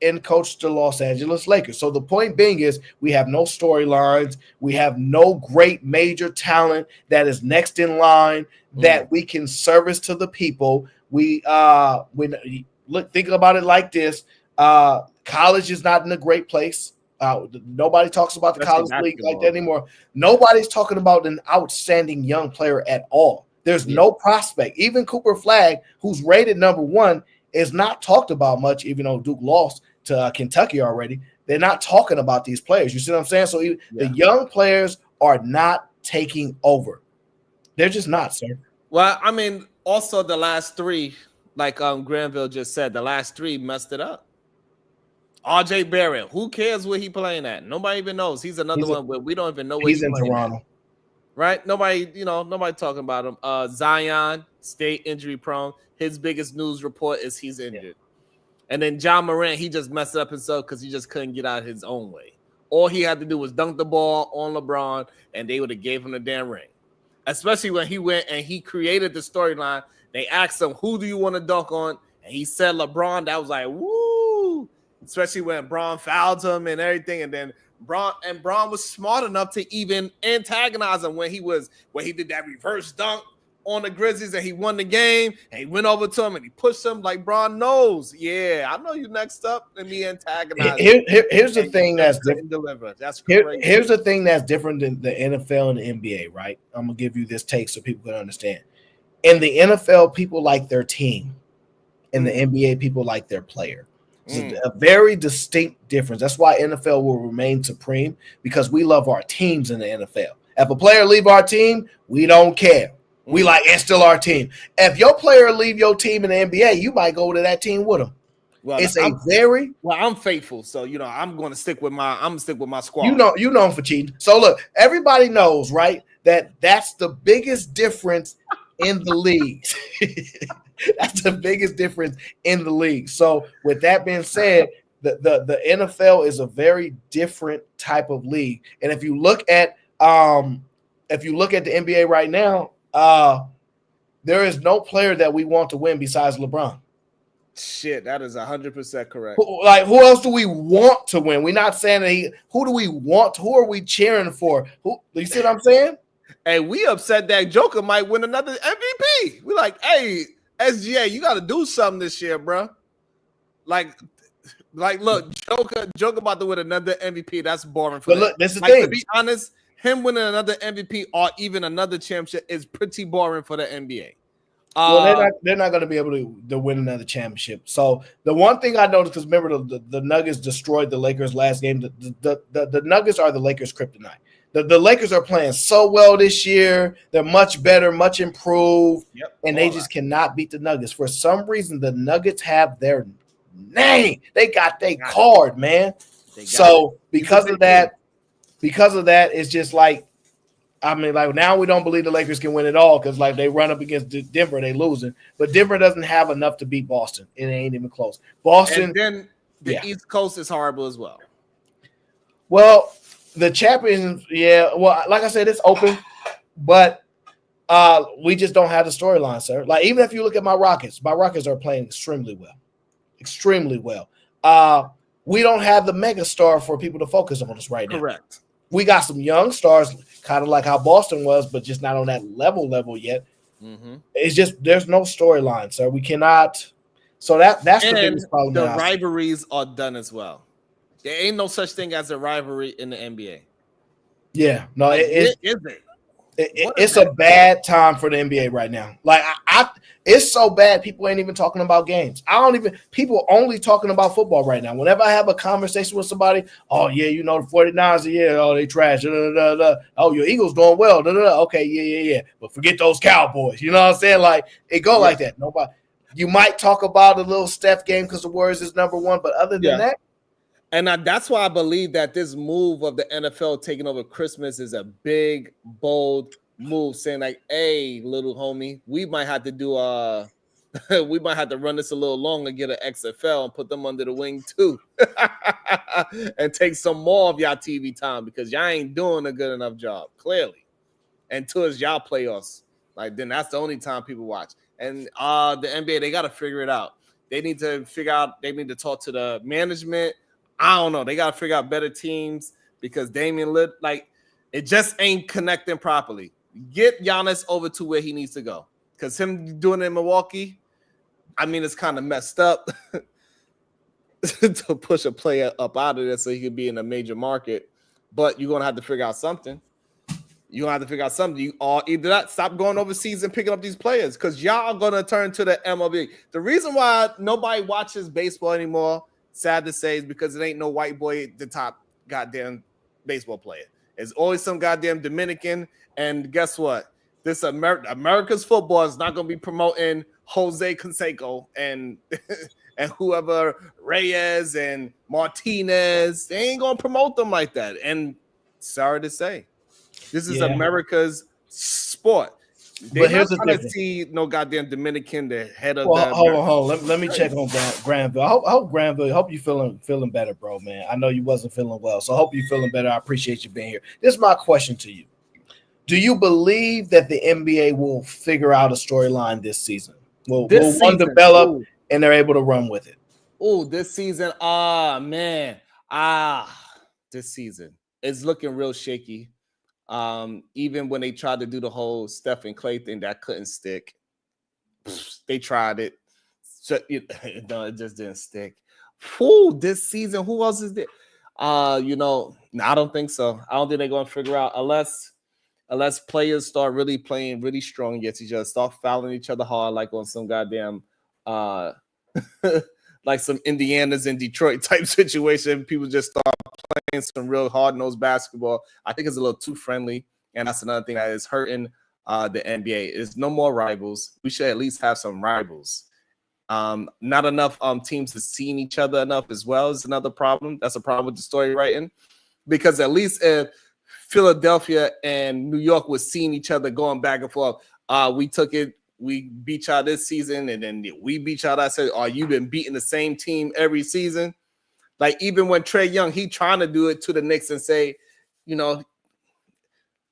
and coach the Los Angeles Lakers. So the point being is we have no storylines. We have no great major talent that is next in line that we can service to the people. Think about it like this. College is not in a great place. Nobody talks about the college league like that anymore. Nobody's talking about an outstanding young player at all. There's no prospect. Even Cooper Flagg, who's rated number 1, is not talked about much, even though Duke lost to Kentucky already. They're not talking about these players. You see what I'm saying? So the young players are not taking over. They're just not, sir. Well, I mean, also the last 3, like Granville just said, the last 3 messed it up. RJ Barrett, who cares where he playing at? Nobody even knows. He's another one where we don't even know where he's in Toronto. At. Right? Nobody talking about him. Zion, stay injury prone. His biggest news report is he's injured. Yeah. And then John Morant, he just messed up himself because he just couldn't get out his own way. All he had to do was dunk the ball on LeBron, and they would have gave him the damn ring. Especially when he went and he created the storyline. They asked him, who do you want to dunk on? And he said LeBron. That was like, woo! Especially when Bron fouled him and everything. And then Bron was smart enough to even antagonize him when he did that reverse dunk on the Grizzlies and he won the game and he went over to him and he pushed him like Bron knows. Yeah, I know you next up and me antagonizing. Here's the thing that's different. That's crazy. Here's the thing that's different than the NFL and the NBA, right? I'm gonna give you this take so people can understand. In the NFL, people like their team. In the NBA, people like their player. It's a very distinct difference. That's why NFL will remain supreme, because we love our teams in the NFL. If a player leave our team, we don't care. We like, it's still our team. If your player leave your team in the NBA, you might go to that team with them. Well, I'm faithful, so I'm going to stick with my squad. You know him for cheating. So look, everybody knows, right, that's the biggest difference in the league. That's the biggest difference in the league. So with that being said, the NFL is a very different type of league. And if you look at the NBA right now, there is no player that we want to win besides LeBron. Shit, that is 100% correct. Who else do we want to win? We're not saying who do we want? Who are we cheering for? You see what I'm saying? Hey, we upset that Joker might win another MVP. We're like, hey, SGA, you got to do something this year, bro. Like, look, Joker about to win another MVP. That's boring for them. But look, this is the thing. To be honest, him winning another MVP or even another championship is pretty boring for the NBA. Well, they're not going to be able to win another championship. So the one thing I noticed, because remember the Nuggets destroyed the Lakers last game. The Nuggets are the Lakers' kryptonite. The Lakers are playing so well this year. They're much better, much improved, and they just cannot beat the Nuggets. For some reason, the Nuggets have their name. They got their card, man. So because of that, it's just like, I mean, like now we don't believe the Lakers can win it all because like they run up against Denver, they losing. But Denver doesn't have enough to beat Boston. It ain't even close. Boston. And then the East Coast is horrible as well. Well, the champions, well, like I said, it's open, but we just don't have the storyline, sir. Like, even if you look at my Rockets are playing extremely well. Extremely well. We don't have the mega star for people to focus on us right now. Correct. We got some young stars, kind of like how Boston was, but just not on that level yet. Mm-hmm. It's just there's no storyline, sir. We cannot. So that's the biggest problem. The rivalries are done as well. There ain't no such thing as a rivalry in the NBA. Yeah, no, it's a bad time for the NBA right now. Like it's so bad. People ain't even talking about games. People only talking about football right now. Whenever I have a conversation with somebody, oh yeah, the 49ers, oh they trash. Oh, your Eagles doing well. Okay, yeah. But forget those Cowboys. You know what I'm saying? Like it go like that. Nobody. You might talk about a little Steph game because the Warriors is number one, but other than that. And that's why I believe that this move of the NFL taking over Christmas is a big, bold move, saying like, "Hey, little homie, we might have to do we might have to run this a little longer, get an XFL, and put them under the wing too, and take some more of y'all TV time because y'all ain't doing a good enough job, clearly. Until it's y'all playoffs, like then that's the only time people watch. And the NBA, they got to figure it out. They need to figure out. They need to talk to the management. I don't know. They got to figure out better teams because Damian Lillard, like, it just ain't connecting properly. Get Giannis over to where he needs to go because him doing it in Milwaukee, I mean, it's kind of messed up to push a player up out of there so he could be in a major market. But you're gonna have to figure out something. You have to figure out something. You all either that stop going overseas and picking up these players because y'all are gonna turn to the MLB. The reason why nobody watches baseball anymore, sad to say, is because it ain't no white boy at the top goddamn baseball player. It's always some goddamn Dominican. And guess what? This America's football is not gonna be promoting Jose Canseco and and whoever Reyes and Martinez. They ain't gonna promote them like that. And sorry to say. This is America's sport. They're not trying to see no goddamn Dominican, the head of that. Hold on. Let me check on Granville. I hope Granville, I hope you feeling better, bro, man. I know you wasn't feeling well, so I hope you feeling better. I appreciate you being here. This is my question to you. Do you believe that the NBA will figure out a storyline this season? Will one develop and they're able to run with it? Oh, this season. This season. It's looking real shaky. Even when they tried to do the whole Steph and Clay thing, that couldn't stick. They tried it. So, no, it just didn't stick. This season, who else is there? I don't think so. I don't think they're going to figure out unless players start really playing really strong against each other, start fouling each other hard, like on some goddamn like some Indiana's in Detroit type situation. People just start playing some real hard-nosed basketball. I think it's a little too friendly, and that's another thing that is hurting the NBA. There's no more rivals. We should at least have some rivals. Not enough teams have seen each other enough as well is another problem. That's a problem with the story writing, because at least if Philadelphia and New York was seeing each other going back and forth, we took it. We beat y'all this season, and then we beat y'all. I said, you've been beating the same team every season. Like, even when Trae Young, he trying to do it to the Knicks and say, no,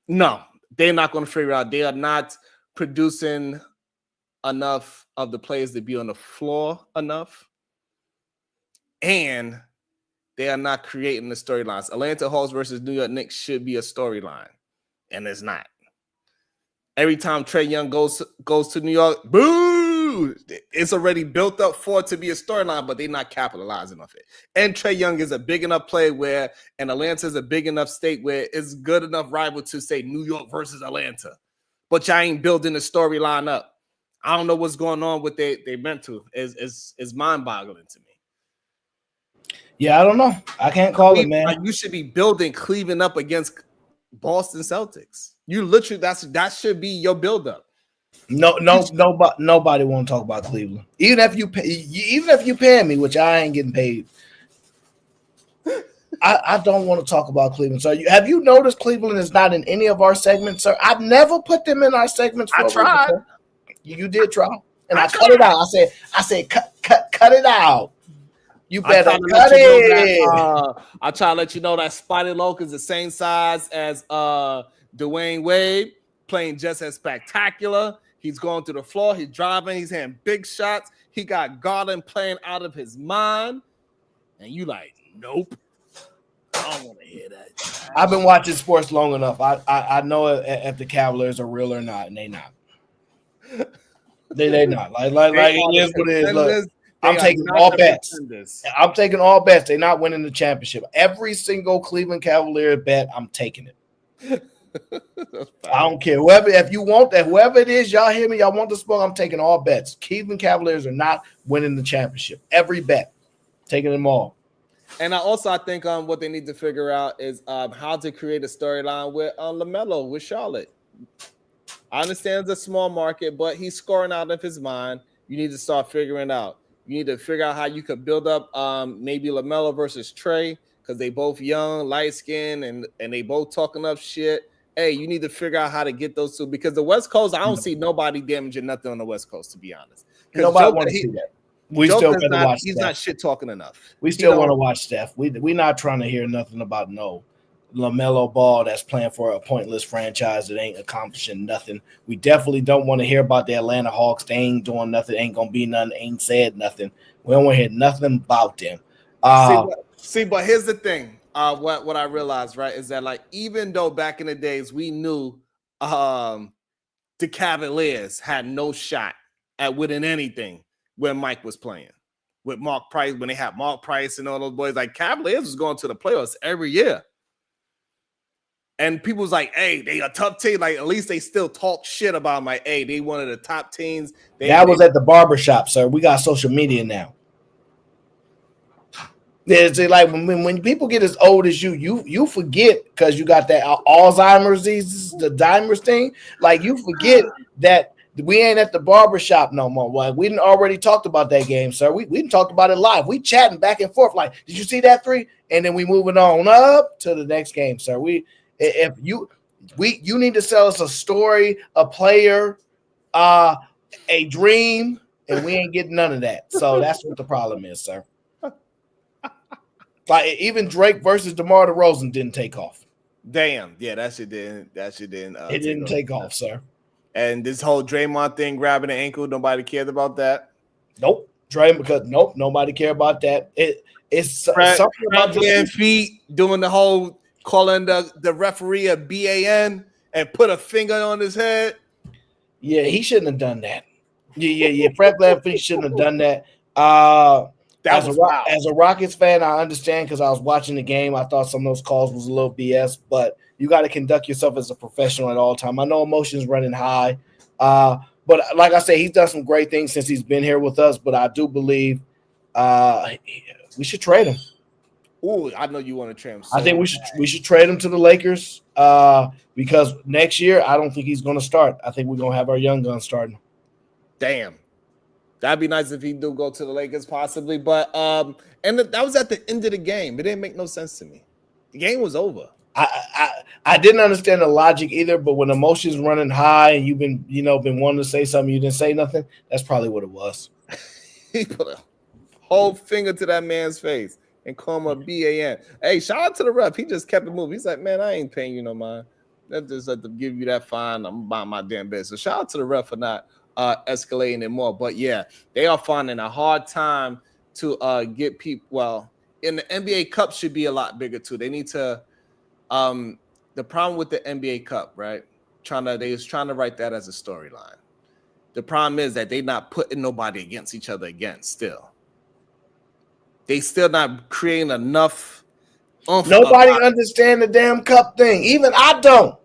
they're not going to figure out. They are not producing enough of the players to be on the floor enough. And they are not creating the storylines. Atlanta Hawks versus New York Knicks should be a storyline, and it's not. Every time Trae Young goes to New York, boo! It's already built up for it to be a storyline, but they're not capitalizing off it. And Trae Young is a big enough play and Atlanta is a big enough state where it's good enough rival to say New York versus Atlanta. But y'all ain't building the storyline up. I don't know what's going on with they meant to. It's mind-boggling to me. Yeah, I don't know. I can't call it, man. Like, you should be building Cleveland up against Boston Celtics. You literally that should be your buildup. Nobody want to talk about Cleveland. Even if you pay me, which I ain't getting paid. I don't want to talk about Cleveland. So have you noticed Cleveland is not in any of our segments, sir? I've never put them in our segments. I tried. You did try, and I cut it out. I said, cut it out. You better cut it. I try to let you know that Spotty Loke is the same size as Dwayne Wade, playing just as spectacular. He's going through the floor. He's driving. He's hitting big shots. He got Garland playing out of his mind. And you like, nope. I don't want to hear that. I've been watching sports long enough. I know if the Cavaliers are real or not, and they not. They not. Like it is what it is. Look, I'm taking all bets. I'm taking all bets. They're not winning the championship. Every single Cleveland Cavalier bet, I'm taking it. I don't care. Whoever it is, y'all hear me? Y'all want the smoke? I'm taking all bets. Cleveland Cavaliers are not winning the championship. Every bet, taking them all. And I think what they need to figure out is how to create a storyline with LaMelo with Charlotte. I understand it's a small market, but he's scoring out of his mind. You need to start figuring out. You need to figure out how you could build up maybe LaMelo versus Trae, because they both young, light-skinned, and they both talking up shit. Hey, you need to figure out how to get those two, because the West Coast, I don't see nobody damaging nothing on the West Coast, to be honest. Nobody want to see that. He's not shit talking enough. We still want to watch Steph. We not trying to hear nothing about no LaMelo Ball that's playing for a pointless franchise that ain't accomplishing nothing. We definitely don't want to hear about the Atlanta Hawks. They ain't doing nothing, ain't gonna be nothing, ain't said nothing. We don't want to hear nothing about them. But here's the thing. What I realized, right, is that like even though back in the days we knew the Cavaliers had no shot at winning anything when Mike was playing. With Mark Price, when they had Mark Price and all those boys, like Cavaliers was going to the playoffs every year. And people was like, hey, they a tough team. Like, at least they still talk shit about them. Like, hey, they one of the top teams. That was at the barbershop, sir. We got social media now. It's like when people get as old as you forget because you got that Alzheimer's disease, the Dimers thing. Like, you forget that we ain't at the barbershop no more. Like, we didn't already talked about that game, sir. We didn't talk about it live. We chatting back and forth. Like, did you see that 3? And then we moving on up to the next game, sir. You need to sell us a story, a player, a dream, and we ain't getting none of that. So that's what the problem is, sir. Like, even Drake versus DeMar DeRozan didn't take off. Damn, yeah, that shit didn't. It didn't take off, sir. And this whole Draymond thing, grabbing the ankle, nobody cared about that. Nope, nobody cared about that. It's something about your feet doing the whole calling the referee a BAN and put a finger on his head. Yeah, he shouldn't have done that. Yeah. Fred VanVleet shouldn't have done that. As a Rockets fan, I understand because I was watching the game. I thought some of those calls was a little BS, but you got to conduct yourself as a professional at all time. I know emotions running high, but like I said, he's done some great things since he's been here with us. But I do believe we should trade him. Oh, I know you want to trade him. I think we should trade him to the Lakers because next year I don't think he's going to start. I think we're going to have our young gun starting. Damn. That'd be nice if he do go to the Lakers possibly, but and that was at the end of the game. It didn't make no sense to me. The game was over. I didn't understand the logic either, but when emotions running high and you've been wanting to say something, you didn't say nothing. That's probably what it was. He put a whole finger to that man's face and call him a BAN. Hey, shout out to the ref. He just kept it moving. He's like, man, I ain't paying you no mind. That just let them give you that fine. I'm buying my damn bed. So shout out to the ref for not escalating it more. But yeah, they are finding a hard time to get people. Well, in the NBA Cup should be a lot bigger too. They need to. The problem with the NBA Cup, right? They was trying to write that as a storyline. The problem is that they're not putting nobody against each other again. Still, they still not creating enough. Nobody understand the damn cup thing. Even I don't.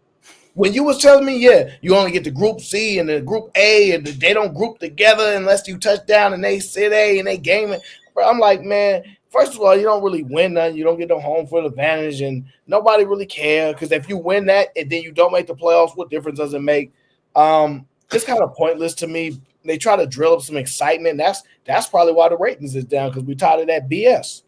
When you was telling me, yeah, you only get the Group C and the Group A, and they don't group together unless you touch down and they sit A and they game it. Bro, I'm like, man, first of all, you don't really win nothing. You don't get no home field advantage, and nobody really cares because if you win that and then you don't make the playoffs, what difference does it make? It's kind of pointless to me. They try to drill up some excitement. That's probably why the ratings is down because we tired of that BS.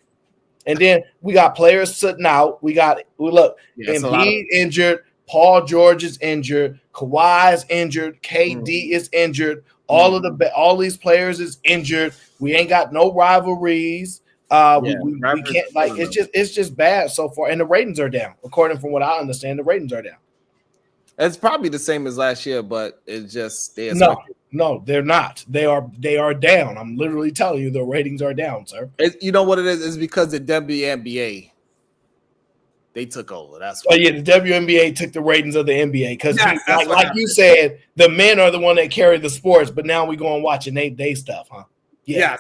And then we got players sitting out. Embiid injured. Paul George is injured. Kawhi is injured. KD is injured. All these players is injured. We ain't got no rivalries. We can't it's just bad so far, and the ratings are down. According from what I understand, the ratings are down. It's probably the same as last year, but it's just no, they're not. They are down. I'm literally telling you, the ratings are down, sir. You know what it is? It's because the WNBA. They took over. That's why. The WNBA took the ratings of the NBA because, like you said, the men are the one that carry the sports. But now we go and watching they stuff, huh? Yeah,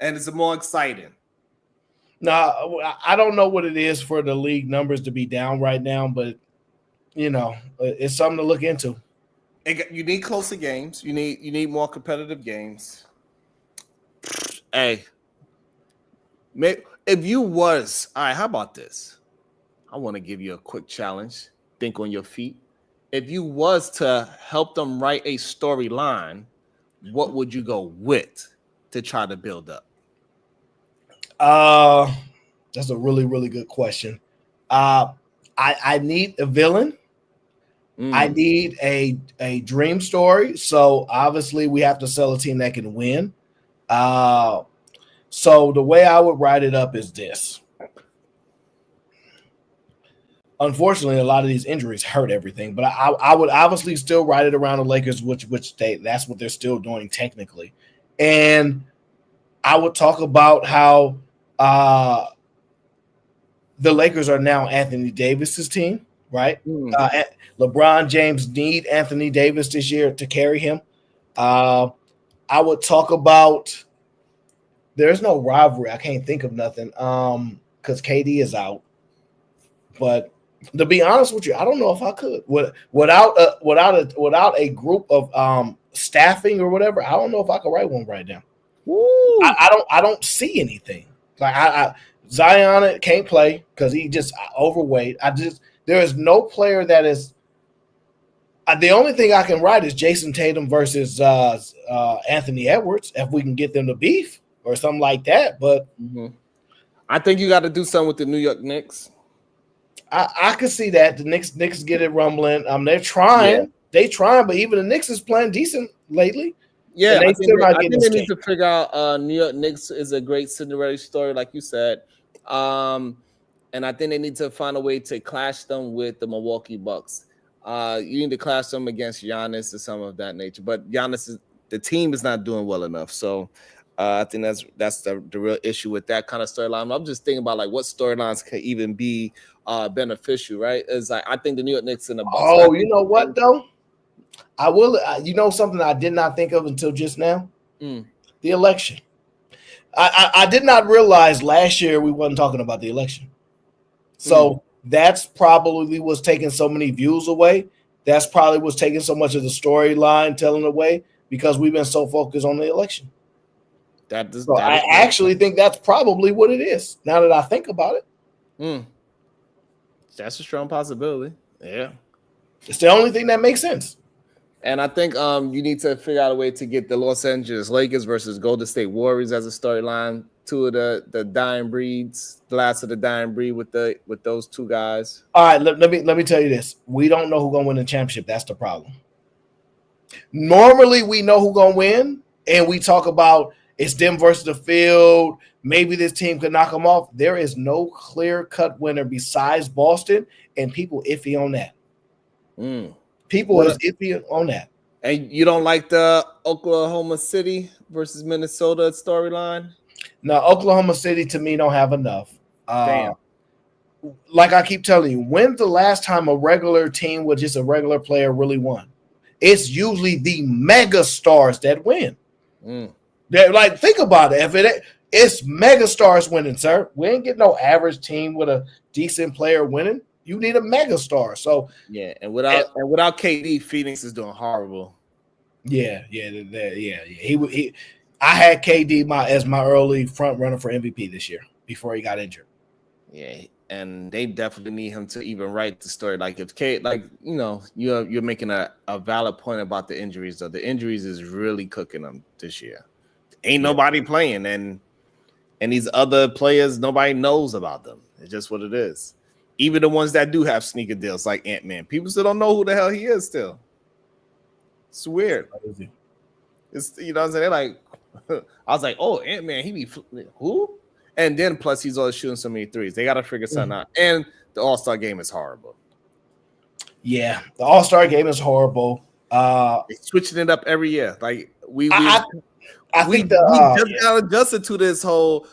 and it's more exciting. No, I don't know what it is for the league numbers to be down right now, but it's something to look into. You need closer games. You need more competitive games. Hey, if you was all right, how about this? I want to give you a quick challenge. Think on your feet. If you was to help them write a storyline, what would you go with to try to build up? That's a really, really good question. I need a villain. I need a dream story. So obviously we have to sell a team that can win. So the way I would write it up is this. unfortunately, a lot of these injuries hurt everything. But I would obviously still ride it around the Lakers, which that's what they're still doing technically. And I would talk about how the Lakers are now Anthony Davis's team, right? LeBron James need Anthony Davis this year to carry him. I would talk about there's no rivalry. I can't think of nothing because KD is out. But to be honest with you, I don't know if I could without a group of staffing or whatever. I don't know if I could write one right now. I don't see anything. Like Zion can't play because he just overweight. There is no player that is. The only thing I can write is Jason Tatum versus Anthony Edwards if we can get them to beef or something like that. But I think you got to do something with the New York Knicks. I could see that the Knicks get it rumbling. They're trying, but even the Knicks is playing decent lately. Yeah, I think they need to figure out. New York Knicks is a great Cinderella story, like you said, and I think they need to find a way to clash them with the Milwaukee Bucks. You need to clash them against Giannis or some of that nature, but the team is not doing well enough. So I think that's the real issue with that kind of storyline. I'm just thinking about like what storylines could even be beneficial, right? Is like I think the New York Knicks and the Bucks. Oh, you know what though? I will. You know something I did not think of until just now? The election. I did not realize last year we wasn't talking about the election. So that's probably was taking so many views away. That's probably was taking so much of the storyline telling away because we've been so focused on the election. I actually think that's probably what it is. Now that I think about it, that's a strong possibility. Yeah, it's the only thing that makes sense. And I think you need to figure out a way to get the Los Angeles Lakers versus Golden State Warriors as a storyline. Two of the dying breeds, the last of the dying breed with those two guys. All right, let me tell you this: we don't know who's gonna win the championship. That's the problem. Normally, we know who's gonna win, and we talk about it's them versus the field. Maybe this team could knock them off. There is no clear-cut winner besides Boston, and people iffy on that. People is iffy on that. And you don't like the Oklahoma City versus Minnesota storyline? No, Oklahoma City to me don't have enough. Damn. Like I keep telling you, when's the last time a regular team with just a regular player really won? It's usually the mega stars that win. Like, think about it. It's mega stars winning, sir. We ain't getting no average team with a decent player winning. You need a mega star. So and without KD, Phoenix is doing horrible. Yeah. I had KD as my early front runner for MVP this year before he got injured. Yeah, and they definitely need him to even write the story. Like if you're making a valid point about the injuries. Though the injuries is really cooking them this year. Ain't nobody playing, and these other players, nobody knows about them. It's just what it is. Even the ones that do have sneaker deals, like Ant-Man, people still don't know who the hell he is. Still, it's weird. It's what I'm saying. They're like, I was like, oh, Ant-Man, he be who? And then plus he's always shooting so many threes. They got to figure something out. And the All-Star game is horrible. Yeah, the All-Star game is horrible. They're switching it up every year. Like we just got adjusted to this whole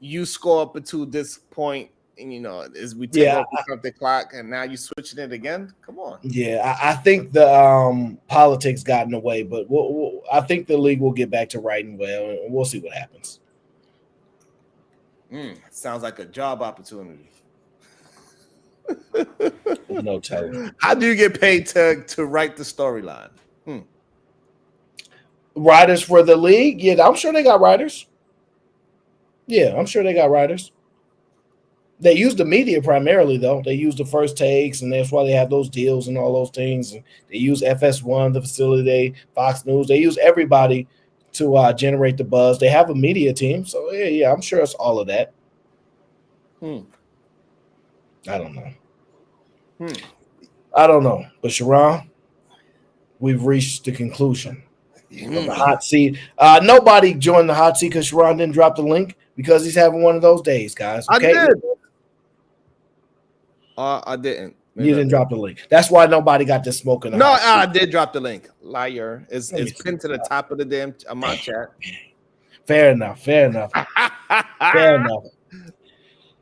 you score up to this point. And as we take off the clock, and now you switching it again. Come on. Yeah, I think the politics got in the way, but I think the league will get back to writing well, and we'll see what happens. Sounds like a job opportunity. No telling. How do you get paid to write the storyline? Writers for the league? Yeah, I'm sure they got writers. They use the media primarily, though. They use the first takes, and that's why they have those deals and all those things. And they use FS1, the facility, Fox News. They use everybody to generate the buzz. They have a media team, so yeah, I'm sure it's all of that. I don't know. But Sharon, we've reached the conclusion of the hot seat. Nobody joined the hot seat because Sharon didn't drop the link because he's having one of those days, guys. Okay? I did. I didn't. Maybe You didn't drop the link. That's why nobody got this smoking. No, I did drop the link. Liar. It's Let me pinned to the top of the damn my chat. Fair enough. Fair enough. Fair enough.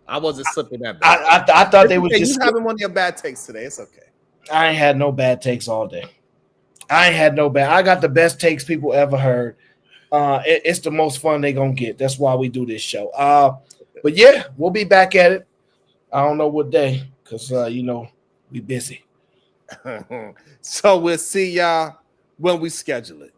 I wasn't slipping that bad. I thought they was just you having one of your bad takes today. It's okay. I ain't had no bad takes all day. I ain't had no bad. I got the best takes people ever heard. It's the most fun they gonna get. That's why we do this show. But yeah, we'll be back at it. I don't know what day, because we busy. So we'll see y'all when we schedule it.